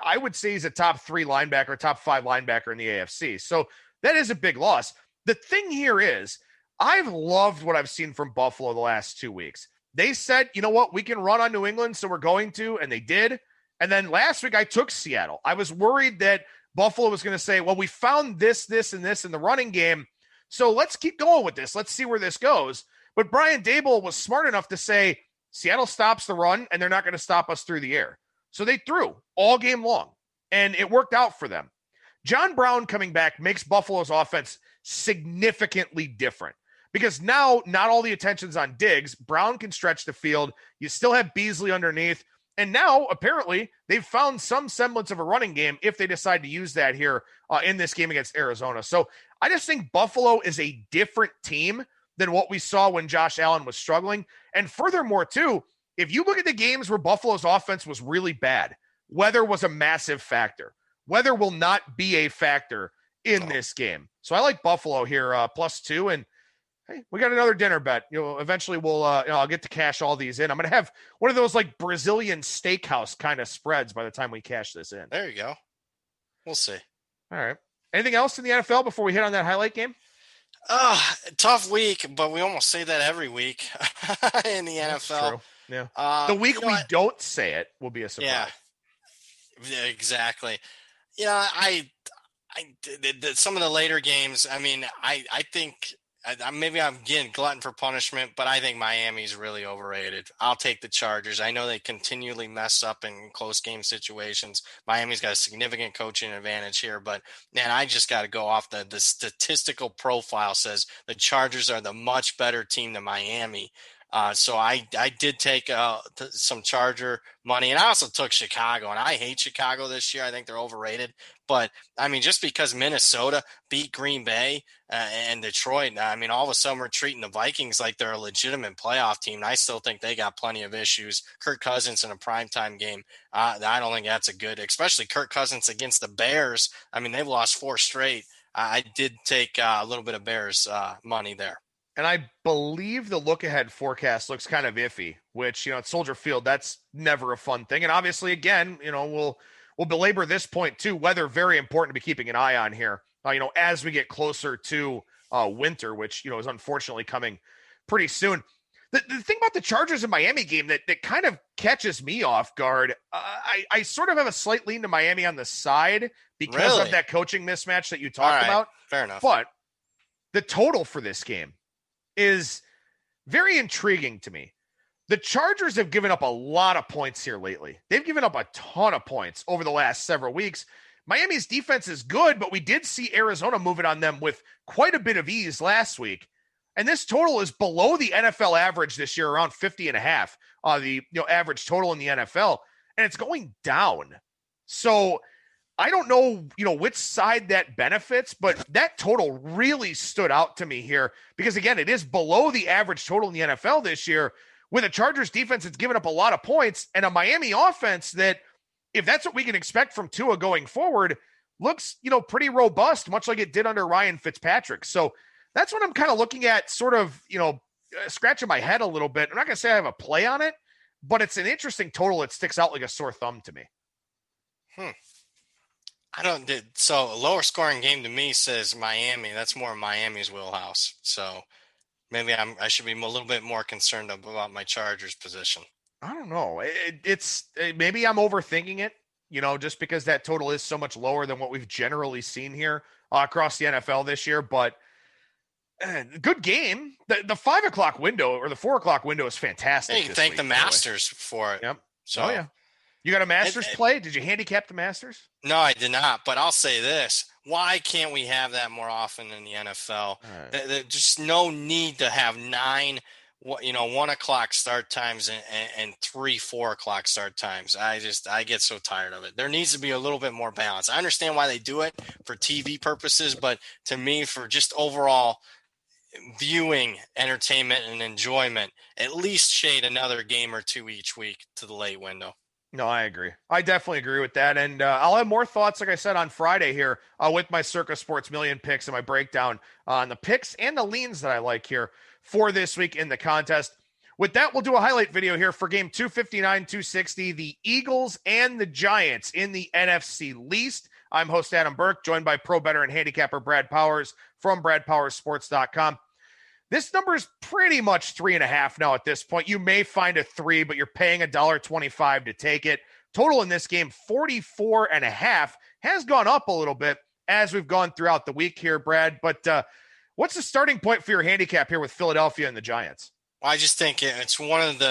I would say he's a top 3 linebacker, top 5 linebacker in the AFC. So that is a big loss. The thing here is, I've loved what I've seen from Buffalo the last 2 weeks. They said, you know what, we can run on New England, so we're going to, and they did. And then last week I took Seattle. I was worried that Buffalo was going to say, well, we found this, and this in the running game, so let's keep going with this. Let's see where this goes. But Brian Daboll was smart enough to say, Seattle stops the run, and they're not going to stop us through the air. So they threw all game long, and it worked out for them. John Brown coming back makes Buffalo's offense significantly different because now not all the attention's on Diggs. Brown can stretch the field. You still have Beasley underneath. And now, apparently, they've found some semblance of a running game if they decide to use that here in this game against Arizona. So I just think Buffalo is a different team than what we saw when Josh Allen was struggling. And furthermore, too, if you look at the games where Buffalo's offense was really bad, weather was a massive factor. Weather will not be a factor in this game. So I like Buffalo here, +2, and hey, we got another dinner bet. Eventually we'll, I'll get to cash all these in. I'm going to have one of those like Brazilian steakhouse kind of spreads by the time we cash this in.
There you go. We'll see.
All right. Anything else in the NFL before we hit on that highlight game?
Tough week, but we almost say that every week in the NFL.
That's true. Yeah. The week we don't say it will be a surprise.
Yeah, exactly. I some of the later games, I mean, I think maybe I'm getting glutton for punishment, but I think Miami's really overrated. I'll take the Chargers. I know they continually mess up in close game situations. Miami's got a significant coaching advantage here, but man, I just got to go off the statistical profile says the Chargers are the much better team than Miami. So I did take some Charger money, and I also took Chicago, and I hate Chicago this year. I think they're overrated. But, I mean, just because Minnesota beat Green Bay and Detroit, I mean, all of a sudden we're treating the Vikings like they're a legitimate playoff team. And I still think they got plenty of issues. Kirk Cousins in a primetime game, I don't think that's a good, especially Kirk Cousins against the Bears. I mean, they've lost 4 straight. I did take a little bit of Bears money there.
And I believe the look-ahead forecast looks kind of iffy, which, at Soldier Field, that's never a fun thing. And obviously, again, we'll belabor this point, too. Weather, very important to be keeping an eye on here, as we get closer to winter, which, is unfortunately coming pretty soon. The thing about the Chargers and Miami game that kind of catches me off guard, I sort of have a slight lean to Miami on the side because of that coaching mismatch that you talked about.
Fair enough.
But the total for this game is very intriguing to me. The Chargers have given up a lot of points here lately. They've given up a ton of points over the last several weeks. Miami's defense is good, but we did see Arizona moving on them with quite a bit of ease last week. And this total is below the NFL average this year, around 50.5, the average total in the NFL, and it's going down. So I don't know, which side that benefits, but that total really stood out to me here because, again, it is below the average total in the NFL this year with a Chargers defense that's given up a lot of points and a Miami offense that if that's what we can expect from Tua going forward, looks, pretty robust, much like it did under Ryan Fitzpatrick. So that's what I'm kind of looking at, sort of, scratching my head a little bit. I'm not going to say I have a play on it, but it's an interesting total that sticks out like a sore thumb to me.
So a lower scoring game to me says Miami. That's more Miami's wheelhouse. So maybe I should be a little bit more concerned about my Chargers position.
I don't know. Maybe I'm overthinking it, just because that total is so much lower than what we've generally seen here across the NFL this year. But good game. The 5:00 window or the 4:00 window is fantastic.
You can thank the Masters for it.
Yep.
So,
oh yeah. You got a Masters play? Did you handicap the Masters?
No, I did not. But I'll say this: why can't we have that more often in the NFL? Right. There's just no need to have 1 o'clock start times and 3, 4 o'clock start times. I get so tired of it. There needs to be a little bit more balance. I understand why they do it for TV purposes, but to me, for just overall viewing, entertainment, and enjoyment, at least shade another game or two each week to the late window.
No, I agree. I definitely agree with that. And I'll have more thoughts, like I said, on Friday here with my Circa Sports Million picks and my breakdown on the picks and the leans that I like here for this week in the contest. With that, we'll do a highlight video here for game 259-260, the Eagles and the Giants in the NFC least. I'm host Adam Burke, joined by pro bettor and handicapper Brad Powers from bradpowersports.com. This number is pretty much 3.5 now at this point. You may find a 3, but you're paying $1.25 to take it. Total in this game, 44.5, has gone up a little bit as we've gone throughout the week here, Brad. But what's the starting point for your handicap here with Philadelphia and the Giants?
I just think it's one of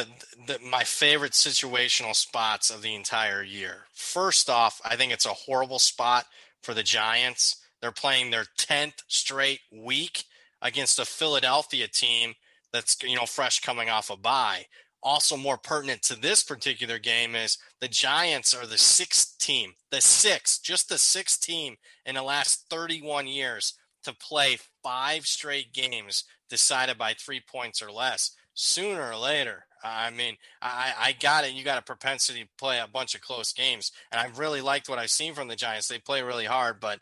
my favorite situational spots of the entire year. First off, I think it's a horrible spot for the Giants. They're playing their 10th straight week against a Philadelphia team that's, fresh coming off a bye. Also more pertinent to this particular game is the Giants are the sixth team in the last 31 years to play 5 straight games decided by 3 points or less. Sooner or later, I got it. You got a propensity to play a bunch of close games, and I've really liked what I've seen from the Giants. They play really hard, but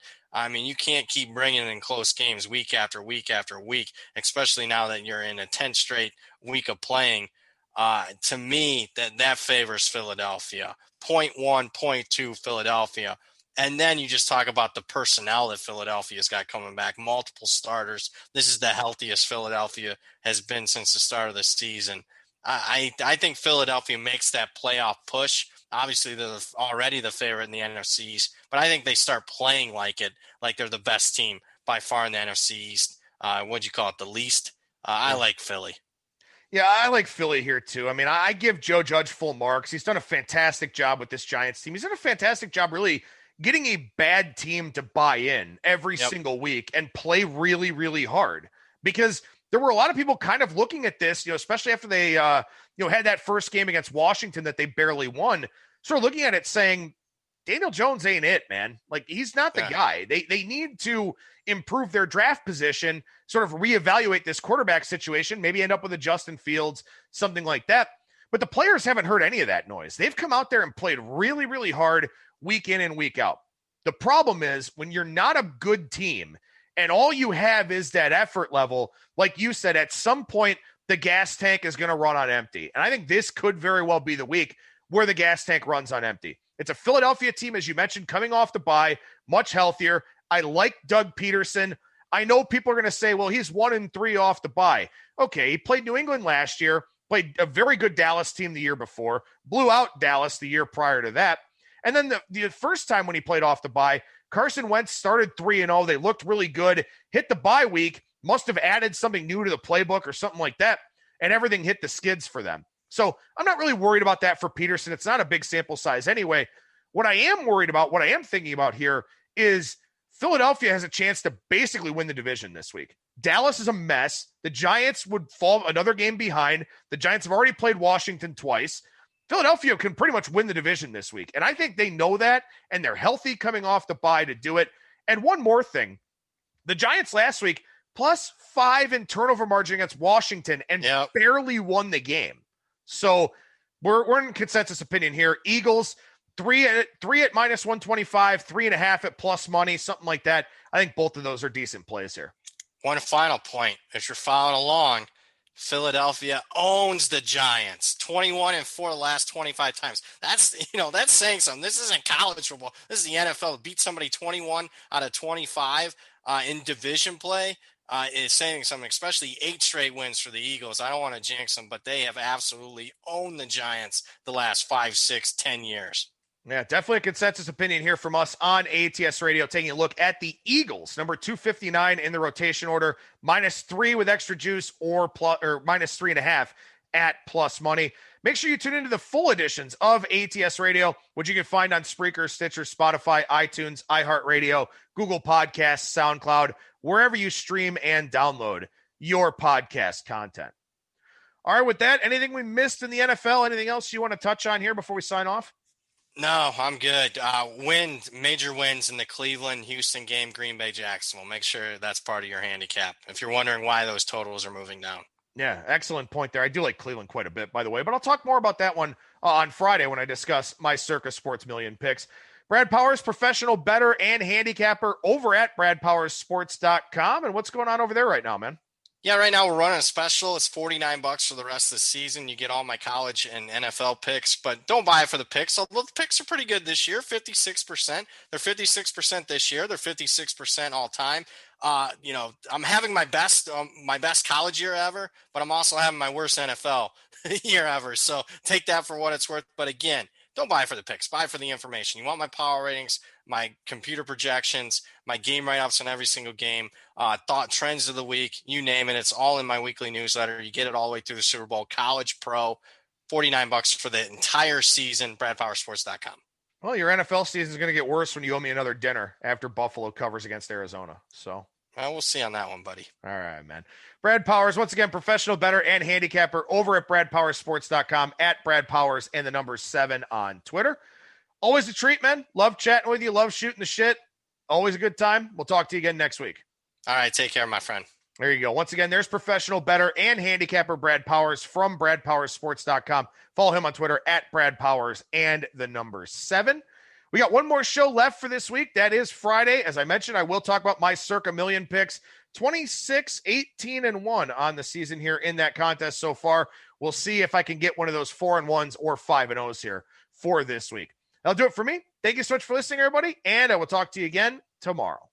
you can't keep bringing in close games week after week after week, especially now that you're in a 10th straight week of playing. To me, that favors Philadelphia. 0.1, 0.2 Philadelphia. And then you just talk about the personnel that Philadelphia's got coming back, multiple starters. This is the healthiest Philadelphia has been since the start of the season. I think Philadelphia makes that playoff push. Obviously, they're already the favorite in the NFC East, but I think they start playing like they're the best team by far in the NFC East. What'd you call it, the least? I like Philly.
Yeah, I like Philly here too. I give Joe Judge full marks. He's done a fantastic job with this Giants team. He's done a fantastic job really getting a bad team to buy in every single week and play really, really hard, because there were a lot of people kind of looking at this, especially after they, had that first game against Washington that they barely won. Sort of looking at it saying, Daniel Jones ain't it, man. Like, he's not the guy. They need to improve their draft position, sort of reevaluate this quarterback situation, maybe end up with a Justin Fields, something like that. But the players haven't heard any of that noise. They've come out there and played really, really hard week in and week out. The problem is when you're not a good team and all you have is that effort level, like you said, at some point the gas tank is going to run on empty. And I think this could very well be the week where the gas tank runs on empty. It's a Philadelphia team, as you mentioned, coming off the bye, much healthier. I like Doug Peterson. I know people are going to say, well, he's 1-3 off the bye. Okay, he played New England last year, played a very good Dallas team the year before, blew out Dallas the year prior to that. And then the first time when he played off the bye, Carson Wentz started 3-0. They looked really good, hit the bye week, must have added something new to the playbook or something like that, and everything hit the skids for them. So I'm not really worried about that for Peterson. It's not a big sample size anyway. What I am worried about, what I am thinking about here is Philadelphia has a chance to basically win the division this week. Dallas is a mess. The Giants would fall another game behind. The Giants have already played Washington twice. Philadelphia can pretty much win the division this week. And I think they know that, and they're healthy coming off the bye to do it. And one more thing. The Giants last week, +5 in turnover margin against Washington and barely won the game. So we're in consensus opinion here. Eagles Three at minus 125, 3.5 at plus money, something like that. I think both of those are decent plays here.
One final point, if you're following along, Philadelphia owns the Giants 21-4 the last 25 times. That's saying something. This isn't college football. This is the NFL. Beat somebody 21 out of 25 in division play is saying something, especially 8 straight wins for the Eagles. I don't want to jinx them, but they have absolutely owned the Giants the last 5, 6, 10 years.
Yeah, definitely a consensus opinion here from us on ATS Radio, taking a look at the Eagles, number 259 in the rotation order, -3 with extra juice or -3.5 at plus money. Make sure you tune into the full editions of ATS Radio, which you can find on Spreaker, Stitcher, Spotify, iTunes, iHeartRadio, Google Podcasts, SoundCloud, wherever you stream and download your podcast content. All right, with that, anything we missed in the NFL? Anything else you want to touch on here before we sign off?
No, I'm good. Major wins in the Cleveland, Houston game, Green Bay, Jacksonville. Make sure that's part of your handicap if you're wondering why those totals are moving down.
Yeah, excellent point there. I do like Cleveland quite a bit, by the way, but I'll talk more about that one on Friday when I discuss my Circa Sports Million picks. Brad Powers, professional bettor and handicapper over at bradpowersports.com. And what's going on over there right now, man?
Yeah, right now we're running a special. It's $49 for the rest of the season. You get all my college and NFL picks, but don't buy it for the picks. Although the picks are pretty good this year, 56%. They're 56% this year. They're 56% all time. I'm having my best college year ever, but I'm also having my worst NFL year ever. So take that for what it's worth. But again, don't buy for the picks. Buy for the information. You want my power ratings, my computer projections, my game write-ups on every single game, thought trends of the week, you name it. It's all in my weekly newsletter. You get it all the way through the Super Bowl. College, pro, $49 for the entire season, bradpowersports.com.
Well, your NFL season is going to get worse when you owe me another dinner after Buffalo covers against Arizona. So
we'll see on that one, buddy.
All right, man. Brad Powers, once again, professional bettor and handicapper over at bradpowersports.com, at Brad Powers and the number 7 on Twitter. Always a treat, man. Love chatting with you. Love shooting the shit. Always a good time. We'll talk to you again next week.
All right. Take care, my friend.
There you go. Once again, there's professional bettor and handicapper Brad Powers from bradpowersports.com. Follow him on Twitter at Brad Powers and the number 7. We got one more show left for this week. That is Friday. As I mentioned, I will talk about my Circa Million picks. 26, 18, and 1 on the season here in that contest so far. We'll see if I can get one of those 4-1s or 5-0s here for this week. That'll do it for me. Thank you so much for listening, everybody, and I will talk to you again tomorrow.